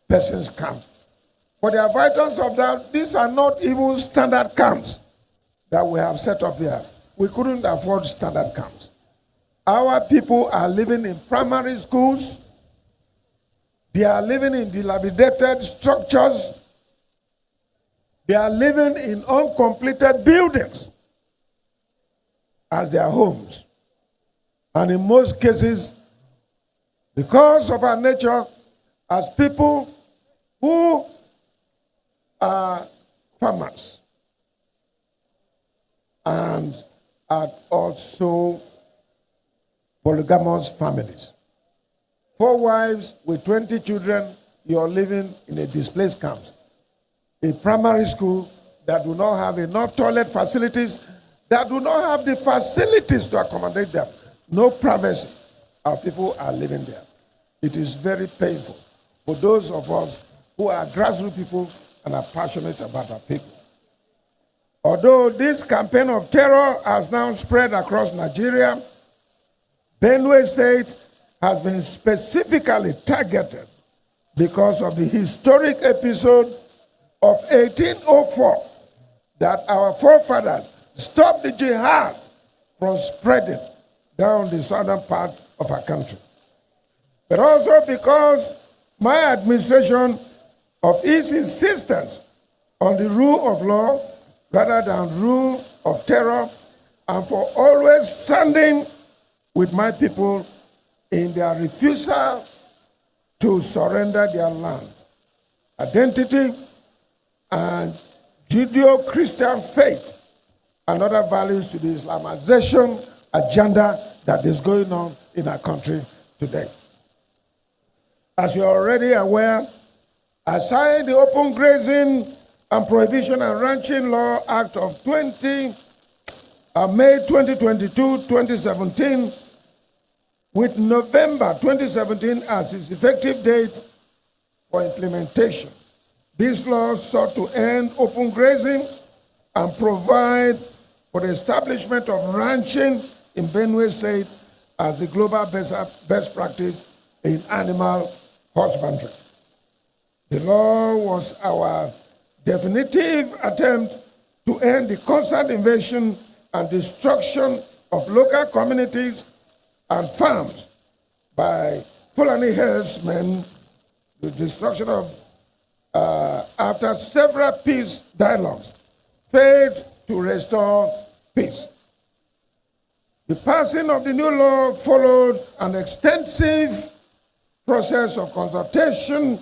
persons camps. For the avoidance of doubt, these are not even standard camps that we have set up here. We couldn't afford standard camps. Our people are living in primary schools. They are living in dilapidated structures. They are living in uncompleted buildings as their homes. And in most cases, because of our nature as people who are farmers and are also polygamous families. 4 wives with 20 children, you're living in a displaced camp. A primary school that do not have enough toilet facilities, that do not have the facilities to accommodate them. No privacy. Our people are living there. It is very painful for those of us who are grassroots people and are passionate about our people. Although this campaign of terror has now spread across Nigeria, Benue State has been specifically targeted because of the historic episode of 1804 that our forefathers stopped the jihad from spreading down the southern part of our country. But also because my administration of its insistence on the rule of law rather than rule of terror, and for always standing with my people in their refusal to surrender their land, identity, and Judeo-Christian faith and other values to the Islamization agenda that is going on in our country today. As you're already aware, I signed the Open Grazing and Prohibition and Ranching Law Act of May 2022, 2017, with November 2017 as its effective date for implementation. This law sought to end open grazing and provide for the establishment of ranching in Benue State as the global best practice in animal husbandry. The law was our definitive attempt to end the constant invasion and destruction of local communities and farms by Fulani herdsmen, the destruction of, after several peace dialogues, failed to restore peace. The passing of the new law followed an extensive process of consultation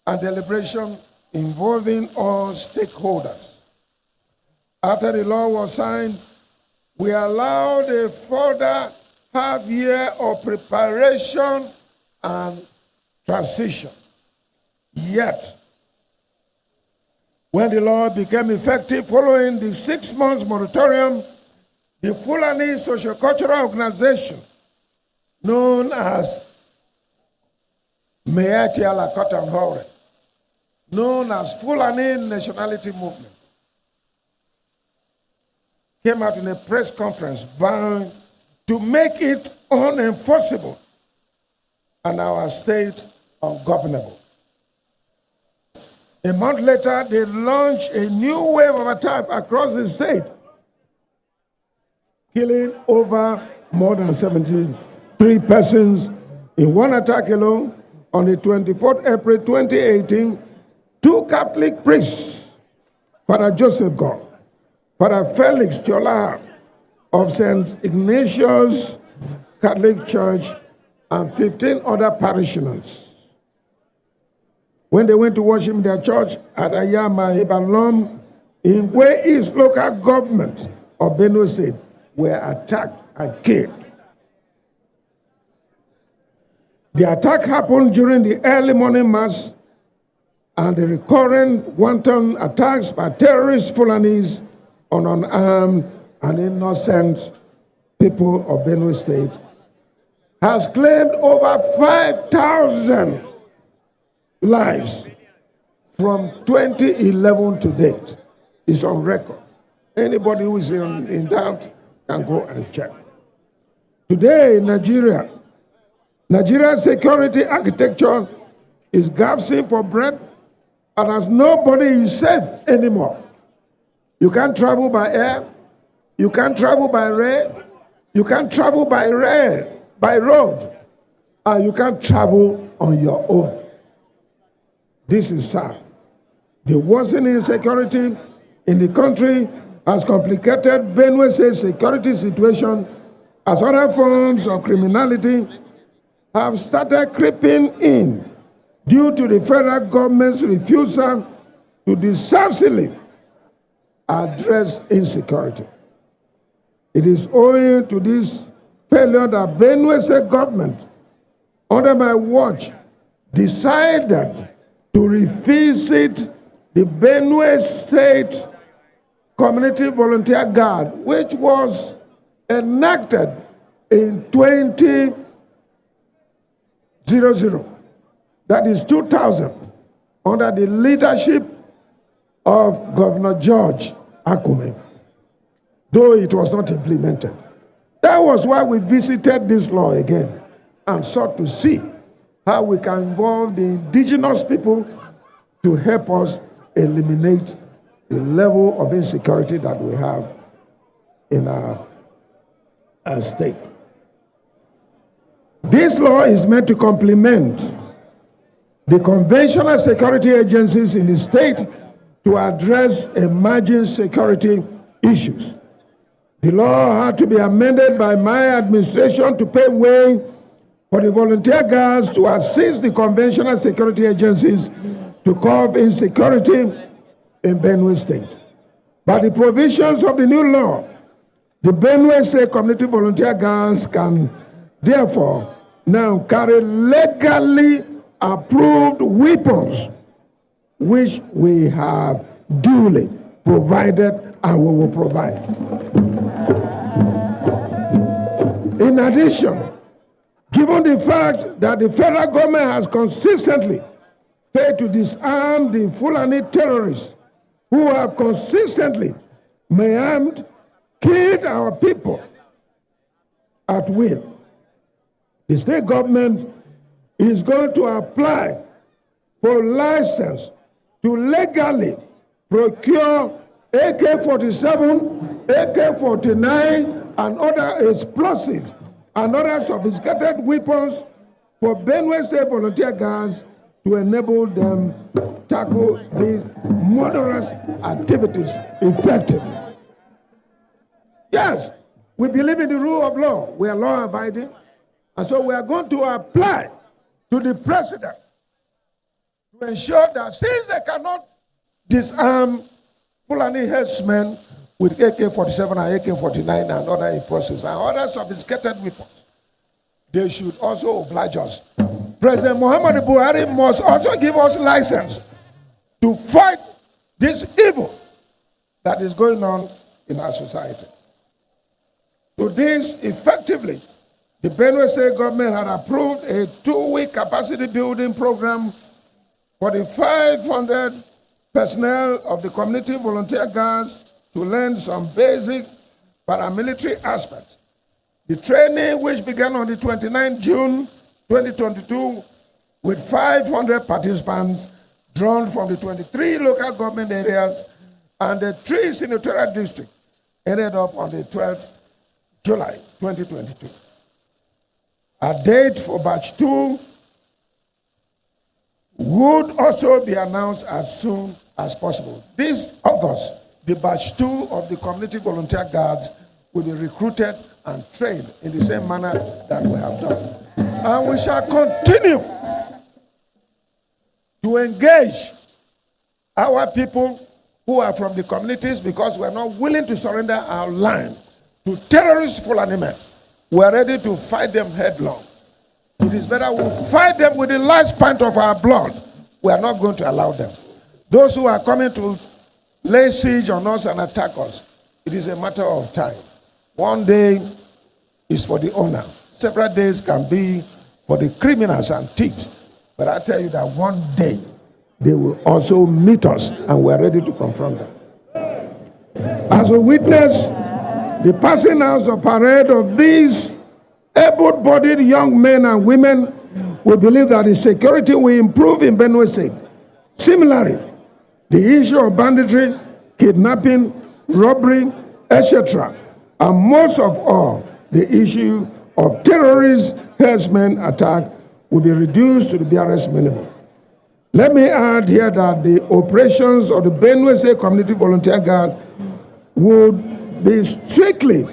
and deliberation involving all stakeholders. After the law was signed, we allowed a further half year of preparation and transition. Yet, when the law became effective following the 6 months moratorium, the Fulani Sociocultural Organization, known as Meati Alakotan Hore, known as Fulani Nationality Movement, came out in a press conference vowing to make it unenforceable and our state ungovernable. A month later, they launched a new wave of attack across the state, killing over more than 73 persons in one attack alone. On the 24th April 2018, 2 Catholic priests, Father Joseph God, Father Felix Chola of St. Ignatius Catholic Church, and 15 other parishioners, when they went to worship in their church at Ayama Ibalom, in where East local government of Benue State, were attacked and killed. The attack happened during the early morning mass and the recurrent wanton attacks by terrorist Fulanis on unarmed and innocent people of Benue State has claimed over 5,000 lives from 2011 to date. It's on record. Anybody who is in doubt can go and check. Today in Nigeria's security architecture is gasping for breath, and as nobody is safe anymore. You can't travel by air, you can't travel by rail, you can't travel by road, and you can't travel on your own. This is sad. The worsening insecurity in the country has complicated Benue State's security situation as other forms of criminality have started creeping in due to the federal government's refusal to decisively address insecurity. It is owing to this failure that Benue State government, under my watch, decided to revisit the Benue State Community Volunteer Guard, which was enacted in 2000, that is 2000, under the leadership of Governor George Akume, though it was not implemented. That was why we visited this law again and sought to see how we can involve the indigenous people to help us eliminate the level of insecurity that we have in our state. This law is meant to complement the conventional security agencies in the state to address emerging security issues. The law had to be amended by my administration to pave way for the volunteer guards to assist the conventional security agencies to curb insecurity in Benue State. By the provisions of the new law, the Benue State Community Volunteer Guards can therefore now carry legally approved weapons, which we have duly provided and we will provide. In addition, given the fact that the federal government has consistently failed to disarm the Fulani terrorists who have consistently maimed, killed our people at will, the state government is going to apply for license to legally procure AK-47, AK-49, and other explosives and other sophisticated weapons for Benue State Volunteer Guards to enable them to tackle these murderous activities effectively. Yes, we believe in the rule of law. We are law-abiding. And so we are going to apply to the president to ensure that since they cannot disarm Fulani herdsmen with AK-47 and AK-49 and other explosives and other sophisticated weapons, they should also oblige us. President Muhammadu Buhari must also give us license to fight this evil that is going on in our society. To this, effectively, the Benue State government had approved a 2-week capacity building program for the 500 personnel of the community volunteer guards to learn some basic paramilitary aspects. The training, which began on the 29th June 2022 with 500 participants drawn from the 23 local government areas and the 3 senatorial districts, ended up on the 12th July 2022. A date for batch 2 would also be announced as soon as possible. This August, the batch 2 of the community volunteer guards will be recruited and trained in the same manner that we have done. And we shall continue to engage our people who are from the communities because we are not willing to surrender our land to terrorist Fulani men. We are ready to fight them headlong. It is better we fight them with the last pint of our blood. We are not going to allow them. Those who are coming to lay siege on us and attack us, it is a matter of time. One day is for the owner. Several days can be for the criminals and thieves. But I tell you that one day they will also meet us and we are ready to confront them. As we witness the passing out of parade of these able-bodied young men and women, we believe that the security will improve in Benue State. Similarly, the issue of banditry, kidnapping, robbery, etc., and most of all, the issue of terrorist herdsmen attack will be reduced to the barest minimum. Let me add here that the operations of the Benue State Community Volunteer Guard would be strictly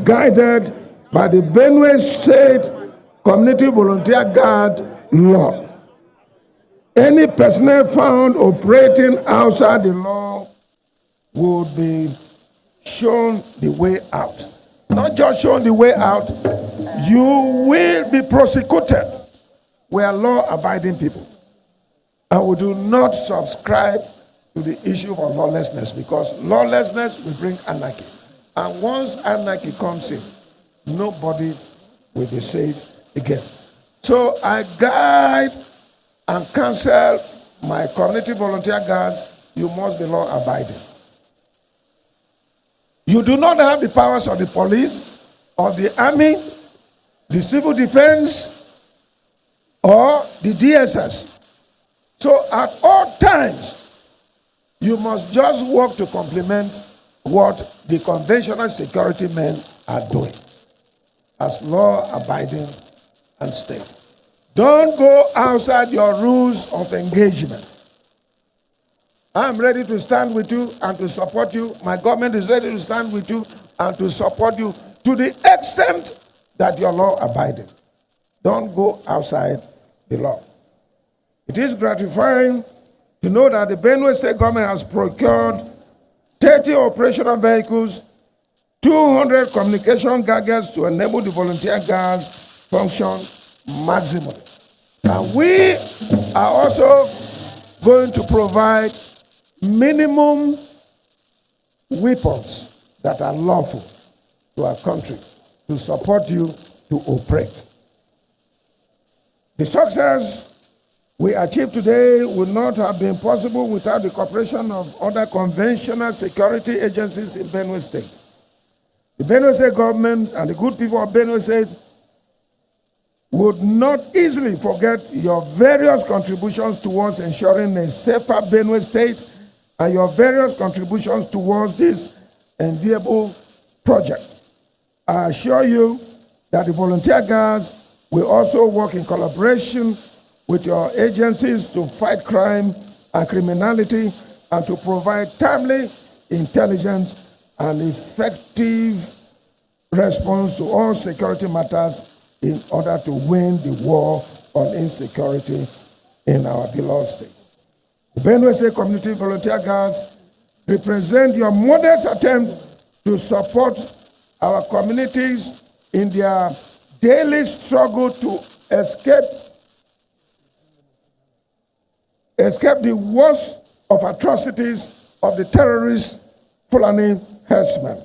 guided by the Benue State Community Volunteer Guard law. Any personnel found operating outside the law would be shown the way out. Not just shown the way out, you will be prosecuted. We are law-abiding people. And we do not subscribe to the issue of lawlessness because lawlessness will bring anarchy. And once anarchy comes in, nobody will be safe again. So I guide and counsel my community volunteer guards, you must be law-abiding. You do not have the powers of the police or the army, the civil defense, or the DSS. So at all times, you must just work to complement what the conventional security men are doing as law-abiding and state. Don't go outside your rules of engagement. I'm ready to stand with you and to support you. My government is ready to stand with you and to support you to the extent that you're law-abiding. Don't go outside the law. It is gratifying to know that the Benue State government has procured 30 operational vehicles, 200 communication gadgets to enable the volunteer guards function maximally. And we are also going to provide minimum weapons that are lawful to our country to support you to operate. The success we achieved today would not have been possible without the cooperation of other conventional security agencies in Benue State. The Benue State government and the good people of Benue State would not easily forget your various contributions towards ensuring a safer Benue State and your various contributions towards this enviable project. I assure you that the volunteer guards will also work in collaboration with your agencies to fight crime and criminality and to provide timely, intelligent, and effective response to all security matters in order to win the war on insecurity in our beloved state. The Benue State Community Volunteer Guards represent your modest attempts to support our communities in their daily struggle to escape the worst of atrocities of the terrorist Fulani herdsmen.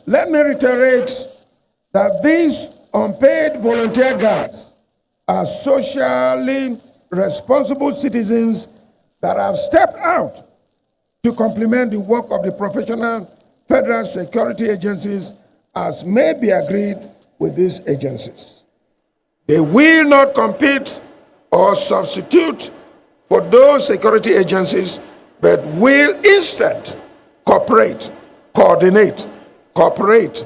Let me reiterate that these unpaid volunteer guards are socially responsible citizens that have stepped out to complement the work of the professional federal security agencies as may be agreed with these agencies. They will not compete or substitute for those security agencies, but will instead cooperate, coordinate, cooperate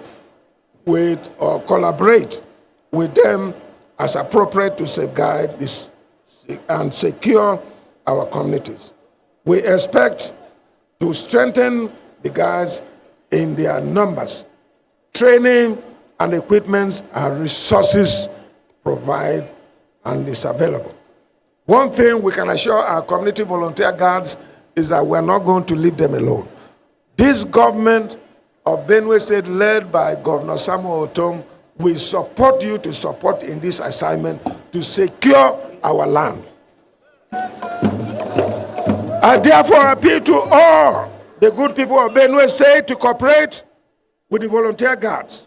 with or collaborate with them as appropriate to safeguard this and secure our communities. We expect to strengthen the guards in their numbers, training and equipment and resources provide and is available. One thing we can assure our community volunteer guards is that we're not going to leave them alone. This government of Benue State, led by Governor Samuel Otom, will support you to support in this assignment to secure our land. I therefore appeal to all the good people of Benue State to cooperate with the volunteer guards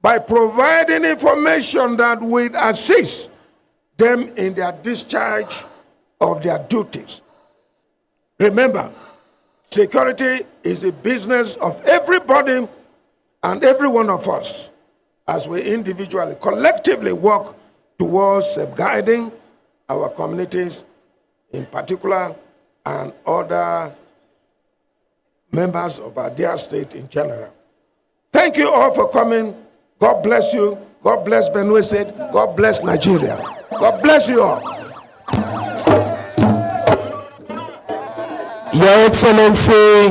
by providing information that will assist them in their discharge of their duties. Remember, security is the business of everybody and every one of us as we individually, collectively work towards safeguarding our communities in particular and other members of our dear state in general. Thank you all for coming. God bless you. God bless Benue State. God bless Nigeria. God bless you all. Your Excellency,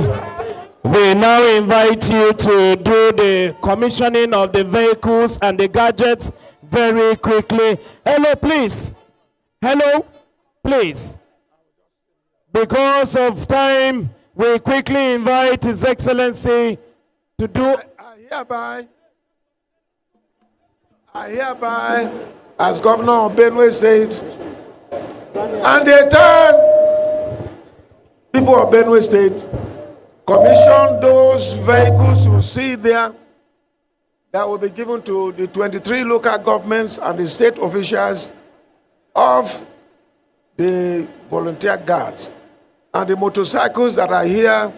we now invite you to do the commissioning of the vehicles and the gadgets very quickly. Hello, please. Hello, please. Because of time, we quickly invite His Excellency to do. I hereby, as Governor of Benue State, and the entire people of Benue State, commission those vehicles you see there that will be given to the 23 local governments and the state officials of the volunteer guards, and the motorcycles that are here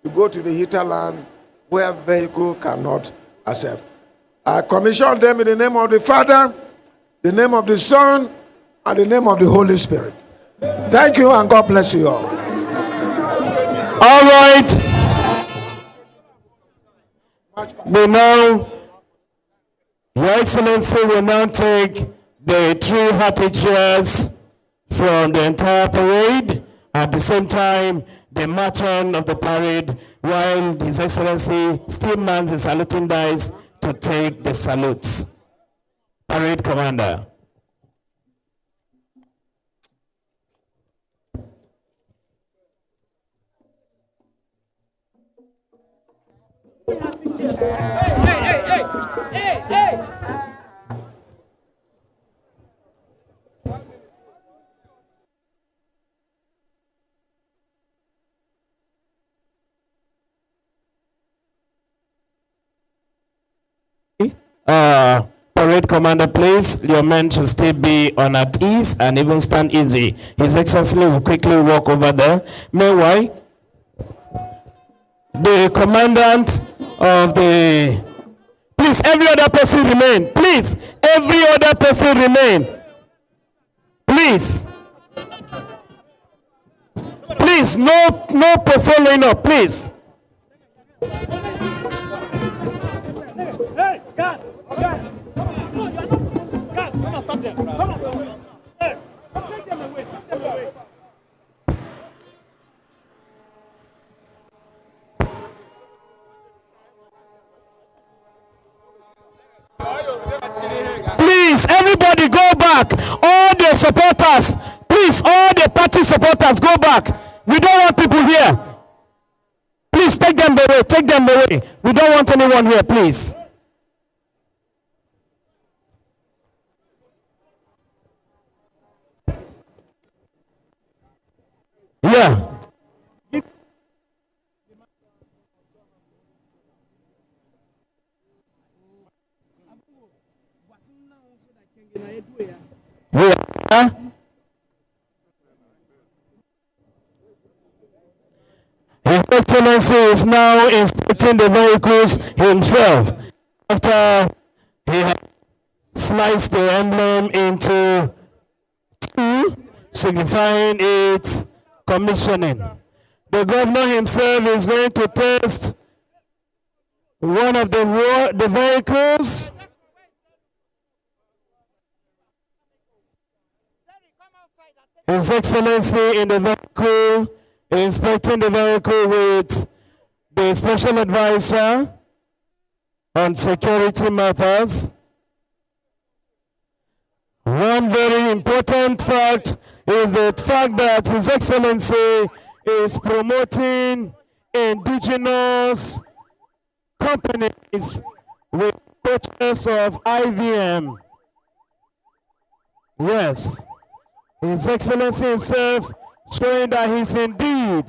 to go to the hinterland where vehicle cannot accept. I commission them in the name of the Father, the name of the Son, and the name of the Holy Spirit. Thank you, and God bless you all. All right. We now, Your Excellency will now take the 3 hearty chairs from the entire parade. At the same time, the marching of the parade, while His Excellency still mans the saluting dice to take the salutes. Parade Commander. Parade commander, please, your men should still be on at ease and even stand easy. His Excellency will quickly walk over there. Meanwhile, the commandant of the... Please, every other person remain. Please, every other person remain. Please. Please, no following up, please. Hey, guys! Guys! No, you are not supposed to. Guys, come on, stop them. Come on. Hey, take them away. Take them away. Please, everybody go back. All the supporters, please, all the party supporters, go back. We don't want people here. Please take them away. Take them away. We don't want anyone here, please. Yeah. Yeah. His Excellency is now inspecting the vehicles himself after he has sliced the emblem into two, signifying its commissioning. The governor himself is going to test one of the vehicles. His Excellency in the vehicle, inspecting the vehicle with the Special Advisor on Security Matters. One very important fact is the fact that His Excellency is promoting indigenous companies with purchase of IVM. Yes. His Excellency himself showing that he's indeed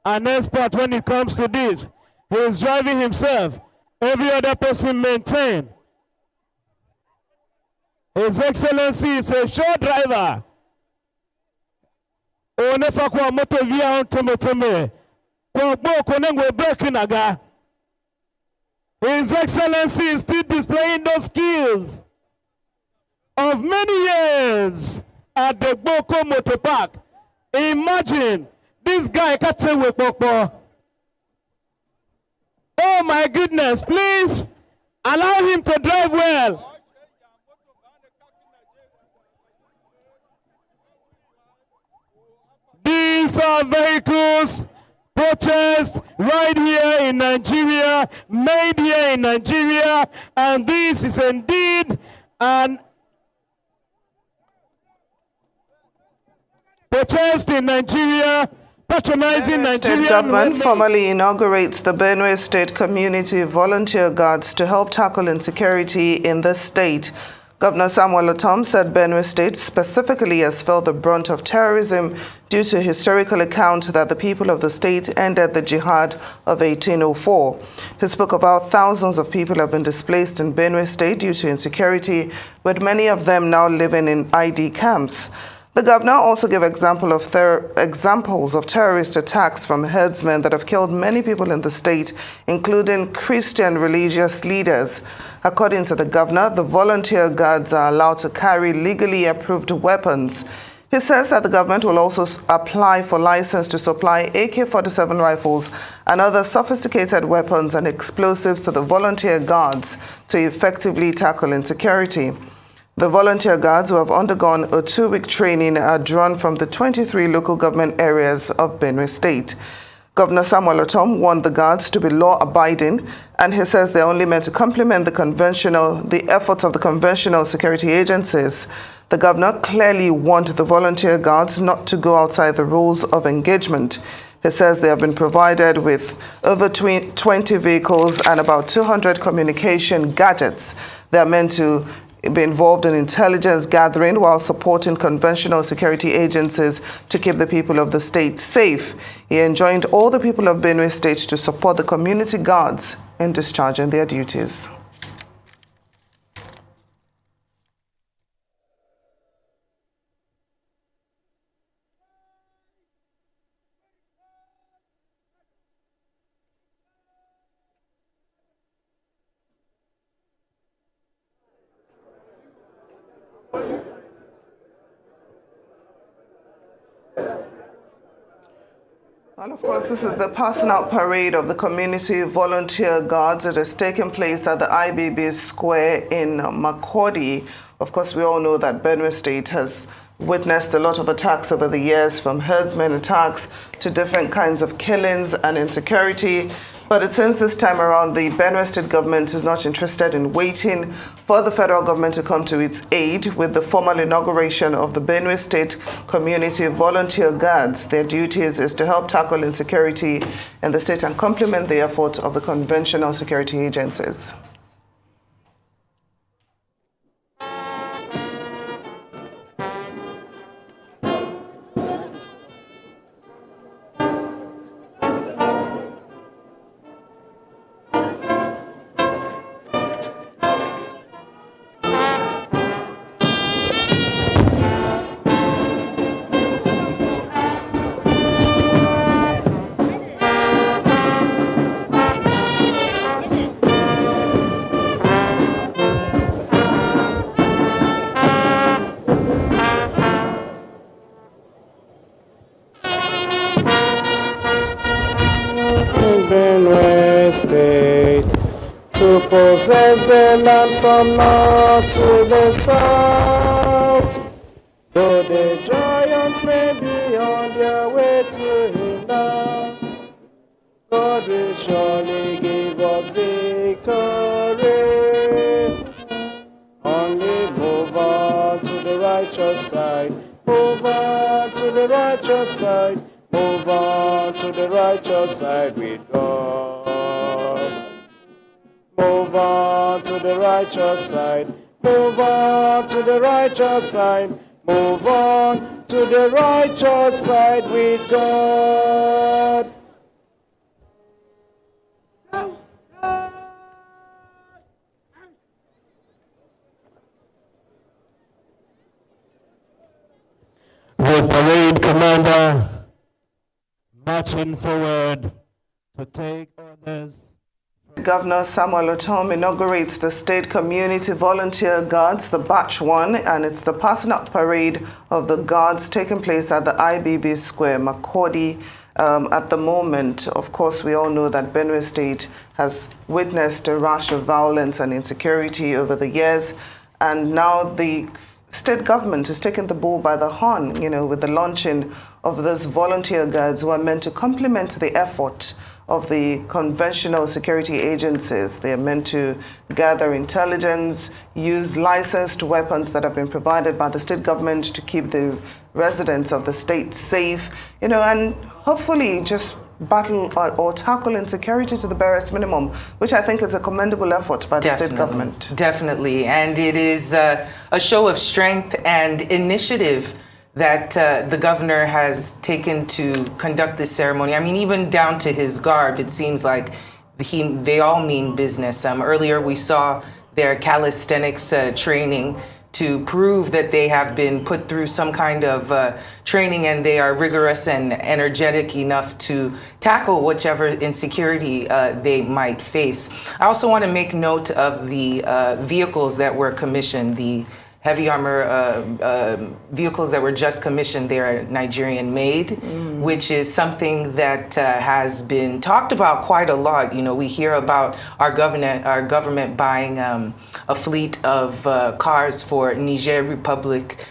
an expert when it comes to this. He is driving himself. Every other person maintain. His Excellency is a short driver. Onefakwa moto via on naga. His Excellency is still displaying those skills of many years at the Boko Motor Park. Imagine this guy can't say with Boko. Oh my goodness, please allow him to drive well. These are vehicles purchased right here in Nigeria, made here in Nigeria, and this is indeed an purchased in Nigeria, patronizing Nigeria. State government formally inaugurates the Benue State Community Volunteer Guards to help tackle insecurity in the state. Governor Samuel Otom said Benue State specifically has felt the brunt of terrorism due to historical account that the people of the state ended the jihad of 1804. He spoke of how thousands of people have been displaced in Benue State due to insecurity, with many of them now living in ID camps. The governor also gave examples of terrorist attacks from herdsmen that have killed many people in the state, including Christian religious leaders. According to the governor, the volunteer guards are allowed to carry legally approved weapons. He says that the government will also apply for license to supply AK-47 rifles and other sophisticated weapons and explosives to the volunteer guards to effectively tackle insecurity. The volunteer guards who have undergone a 2-week training are drawn from the 23 local government areas of Benue State. Governor Samuel Otom warned the guards to be law-abiding, and he says they're only meant to complement the efforts of the conventional security agencies. The governor clearly warned the volunteer guards not to go outside the rules of engagement. It says they have been provided with over 20 vehicles and about 200 communication gadgets. They are meant to be involved in intelligence gathering while supporting conventional security agencies to keep the people of the state safe. He enjoined all the people of Benue State to support the community guards in discharging their duties. And of course, this is the passing out parade of the community volunteer guards. It is taking place at the IBB Square in Makurdi. Of course, we all know that Benue State has witnessed a lot of attacks over the years, from herdsmen attacks to different kinds of killings and insecurity. But it seems this time around, the Benue State government is not interested in waiting for the federal government to come to its aid with the formal inauguration of the Benue State Community Volunteer Guards. Their duties is to help tackle insecurity in the state and complement the efforts of the conventional security agencies. Benue State, to possess the land from north to the south. Though the giants may be on their way to him now, God will surely give us victory. Only move on to the righteous side, move on to the righteous side. Move on to the righteous side with God. Move on to the righteous side. Move on to the righteous side. Move on to the righteous side with God. The parade commander marching forward to take orders. Governor Samuel Otom inaugurates the State Community Volunteer Guards, the Batch 1, and it's the passing out parade of the guards taking place at the IBB Square, Makurdi. At the moment, of course, we all know that Benue State has witnessed a rash of violence and insecurity over the years, and now the state government is taking the bull by the horn, with the launching of those volunteer guards who are meant to complement the effort of the conventional security agencies. They are meant to gather intelligence, use licensed weapons that have been provided by the state government to keep the residents of the state safe, and hopefully just battle or tackle insecurity to the barest minimum, which I think is a commendable effort by the state government. Definitely, and it is a show of strength and initiative that the governor has taken to conduct this ceremony. I mean, even down to his garb, it seems like they all mean business. Earlier, we saw their calisthenics training to prove that they have been put through some kind of training and they are rigorous and energetic enough to tackle whichever insecurity they might face. I also want to make note of the vehicles that were commissioned, the heavy armor vehicles that were just commissioned. They're Nigerian made, which is something that has been talked about quite a lot. We hear about our government buying a fleet of cars for Niger Republic.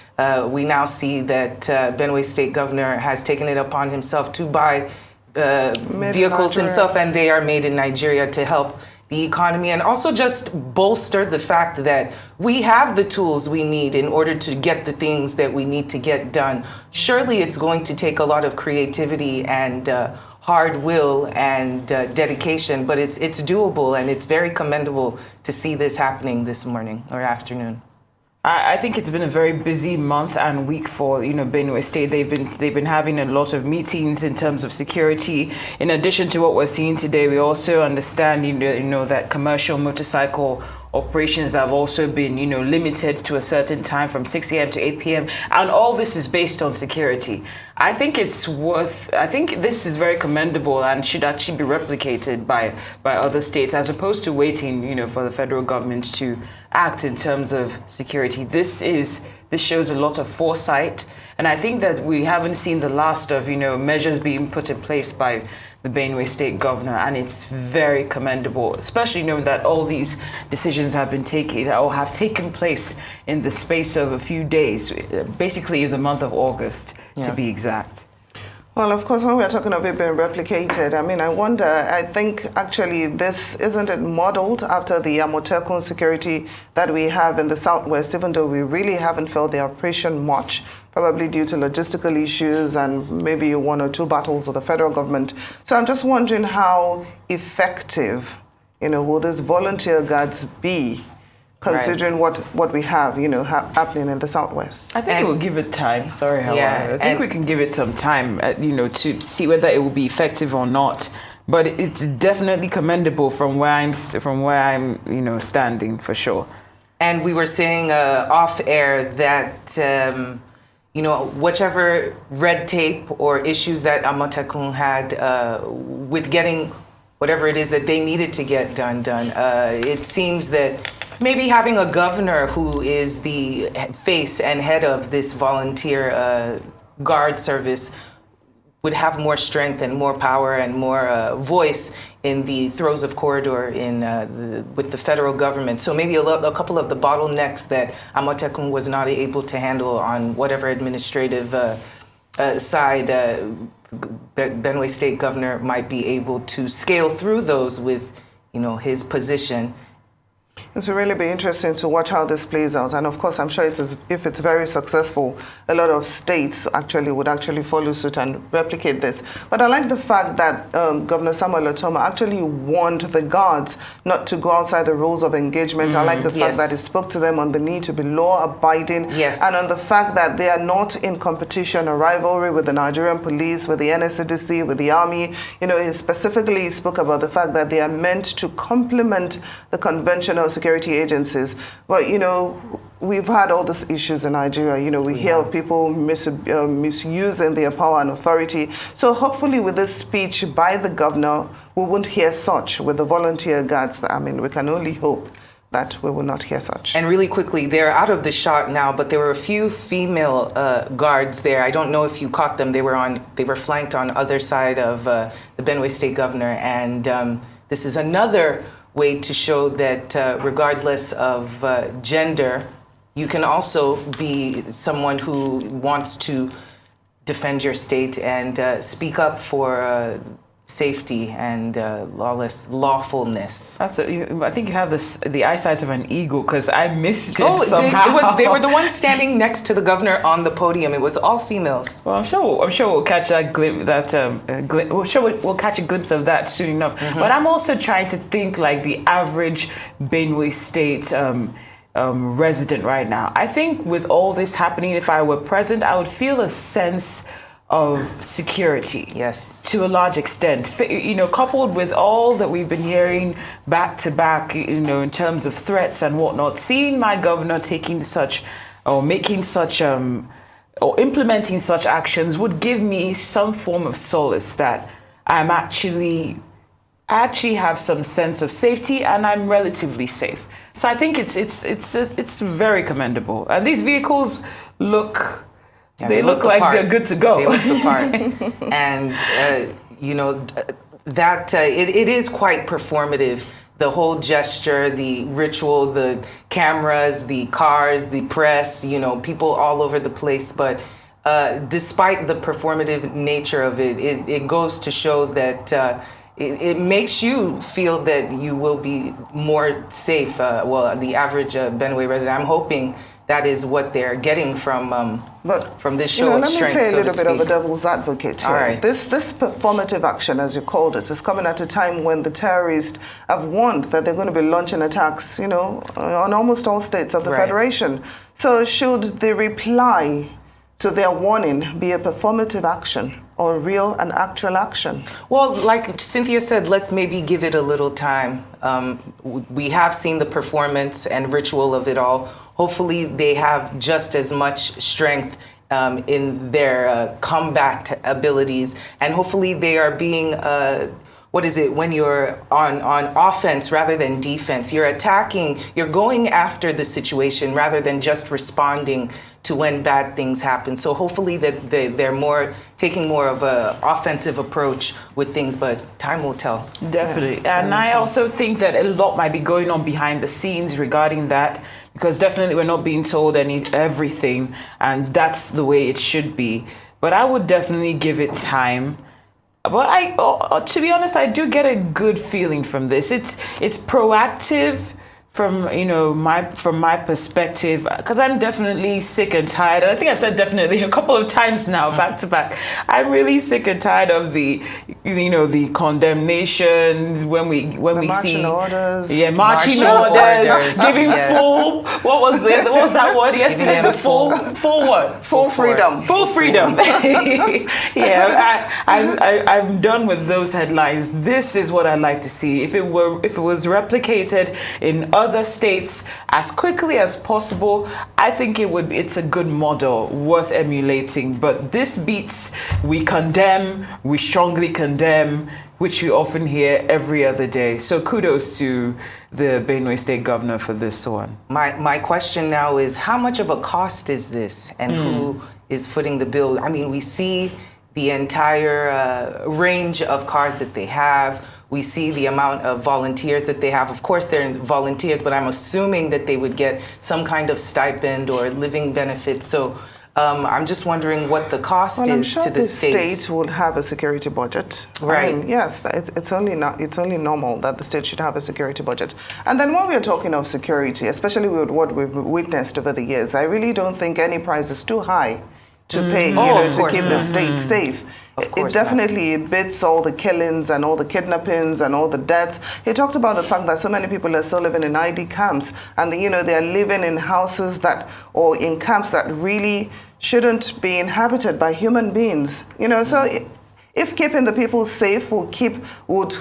We now see that Benue State Governor has taken it upon himself to buy vehicles himself, and they are made in Nigeria to help the economy, and also just bolster the fact that we have the tools we need in order to get the things that we need to get done. Surely it's going to take a lot of creativity and hard will and dedication, but it's doable, and it's very commendable to see this happening this morning or afternoon. I think it's been a very busy month and week for Benue State. They've been having a lot of meetings in terms of security. In addition to what we're seeing today, we also understand that commercial motorcycle operations have also been limited to a certain time from 6 a.m. to 8 p.m. and all this is based on security. I think this is very commendable and should actually be replicated by other states, as opposed to waiting for the federal government to act in terms of security. This shows a lot of foresight, and I think that we haven't seen the last of measures being put in place by the Benue State governor, and it's very commendable, especially knowing that all these decisions have been taken or have taken place in the space of a few days, basically the month of August, to be exact. Well, of course, when we're talking of it being replicated, I think actually this, isn't it modeled after the Amotekun security that we have in the Southwest, even though we really haven't felt the operation much, probably due to logistical issues and maybe 1 or 2 battles with the federal government. So I'm just wondering how effective, will these volunteer guards be, considering what we have, happening in the Southwest? I think we'll give it time. Sorry, Hawa. I think we can give it some time, to see whether it will be effective or not. But it's definitely commendable from where I'm standing, for sure. And we were saying off air that whichever red tape or issues that Amotekun had with getting whatever it is that they needed to get done, it seems that maybe having a governor who is the face and head of this volunteer guard service would have more strength and more power and more voice in the throes of corridor with the federal government. So maybe a couple of the bottlenecks that Amotekun was not able to handle on whatever administrative side Benue State governor might be able to scale through those with his position. It will really be interesting to watch how this plays out. And of course, I'm sure if it's very successful, a lot of states would follow suit and replicate this. But I like the fact that Governor Samuel Otoma actually warned the guards not to go outside the rules of engagement. I like the fact that he spoke to them on the need to be law-abiding, and on the fact that they are not in competition or rivalry with the Nigerian police, with the NSCDC, with the army. He specifically spoke about the fact that they are meant to complement the conventional security agencies. But, we've had all these issues in Nigeria. We hear of people misusing their power and authority. So hopefully with this speech by the governor, we won't hear such with the volunteer guards. We can only hope that we will not hear such. And really quickly, they're out of the shot now, but there were a few female guards there. I don't know if you caught them. They were flanked on other side of the Benue State governor, and this is another way to show that regardless of gender, you can also be someone who wants to defend your state and speak up for safety and lawfulness. I think you have the eyesight of an eagle, because I missed it somehow. They were the ones standing next to the governor on the podium. It was all females. Well, I'm sure we'll catch that we'll catch a glimpse of that soon enough. Mm-hmm. But I'm also trying to think like the average Benue State resident right now. I think with all this happening, if I were present, I would feel a sense of security, yes, to a large extent, coupled with all that we've been hearing back to back, in terms of threats and whatnot. Seeing my governor taking such, or making such, or implementing such actions would give me some form of solace that I actually have some sense of safety and I'm relatively safe. So I think it's very commendable. And these vehicles look. Yeah, they look like they're good to go. They look the part. And, that it is quite performative. The whole gesture, the ritual, the cameras, the cars, the press, people all over the place. But despite the performative nature of it, it goes to show that it makes you feel that you will be more safe. The average Benue resident, I'm hoping that is what they're getting from this show of strength, let me play a so to little bit of a speak. devil's advocate here. All right. This performative action, as you called it, is coming at a time when the terrorists have warned that they're going to be launching attacks, on almost all states of the Federation. So should the reply to their warning be a performative action or real and actual action? Well, like Cynthia said, let's maybe give it a little time. We have seen the performance and ritual of it all. Hopefully they have just as much strength in their combat abilities, and hopefully they are being when you're on offense rather than defense. You're attacking, you're going after the situation rather than just responding to when bad things happen. So hopefully that they're taking more of an offensive approach with things, but time will tell. Definitely. And I also think that a lot might be going on behind the scenes regarding that, because definitely we're not being told everything, and that's the way it should be. But I would definitely give it time. But to be honest, I do get a good feeling from this. It's proactive from my perspective, because I'm definitely sick and tired. And I think I've said definitely a couple of times now, back to back. I'm really sick and tired of the condemnation when we see orders. Marching orders, giving full. What was that word yesterday? The full what? Full freedom. Full freedom. I'm done with those headlines. This is what I'd like to see. If it was replicated in other states as quickly as possible, I think it's a good model worth emulating. But this beats we condemn, we strongly condemn, which we often hear every other day. So kudos to the Benue State Governor for this one. My question now is, how much of a cost is this, and who is footing the bill? I mean, we see the entire range of cars that they have. We see the amount of volunteers that they have. Of course, they're volunteers, but I'm assuming that they would get some kind of stipend or living benefit. So I'm just wondering what the cost is to the state. I'm sure the state will have a security budget. Right. I mean, yes, it's only normal that the state should have a security budget. And then when we're talking of security, especially with what we've witnessed over the years, I really don't think any price is too high to pay to keep the state safe. It definitely beats all the killings and all the kidnappings and all the deaths. He talked about the fact that so many people are still living in ID camps, and they're living in houses or in camps that really shouldn't be inhabited by human beings. So if keeping the people safe would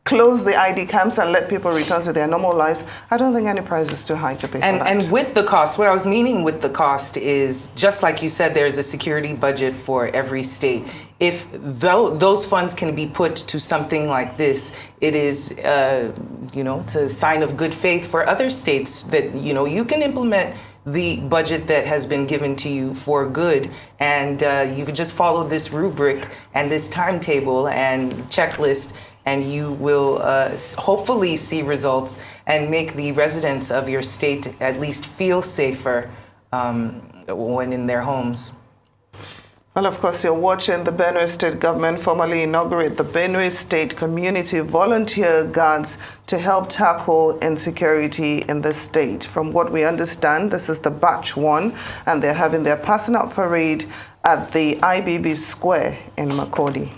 close the ID camps and let people return to their normal lives, I don't think any price is too high to pay for that. And with the cost, what I was meaning with the cost is, just like you said, there's a security budget for every state. If those funds can be put to something like this, it is, it's a sign of good faith for other states that, you can implement the budget that has been given to you for good, and you could just follow this rubric and this timetable and checklist, and you will hopefully see results and make the residents of your state at least feel safer when in their homes. Well, of course, you're watching the Benue State government formally inaugurate the Benue State Community Volunteer Guards to help tackle insecurity in the state. From what we understand, this is the batch 1, and they're having their passing out parade at the IBB Square in Makurdi.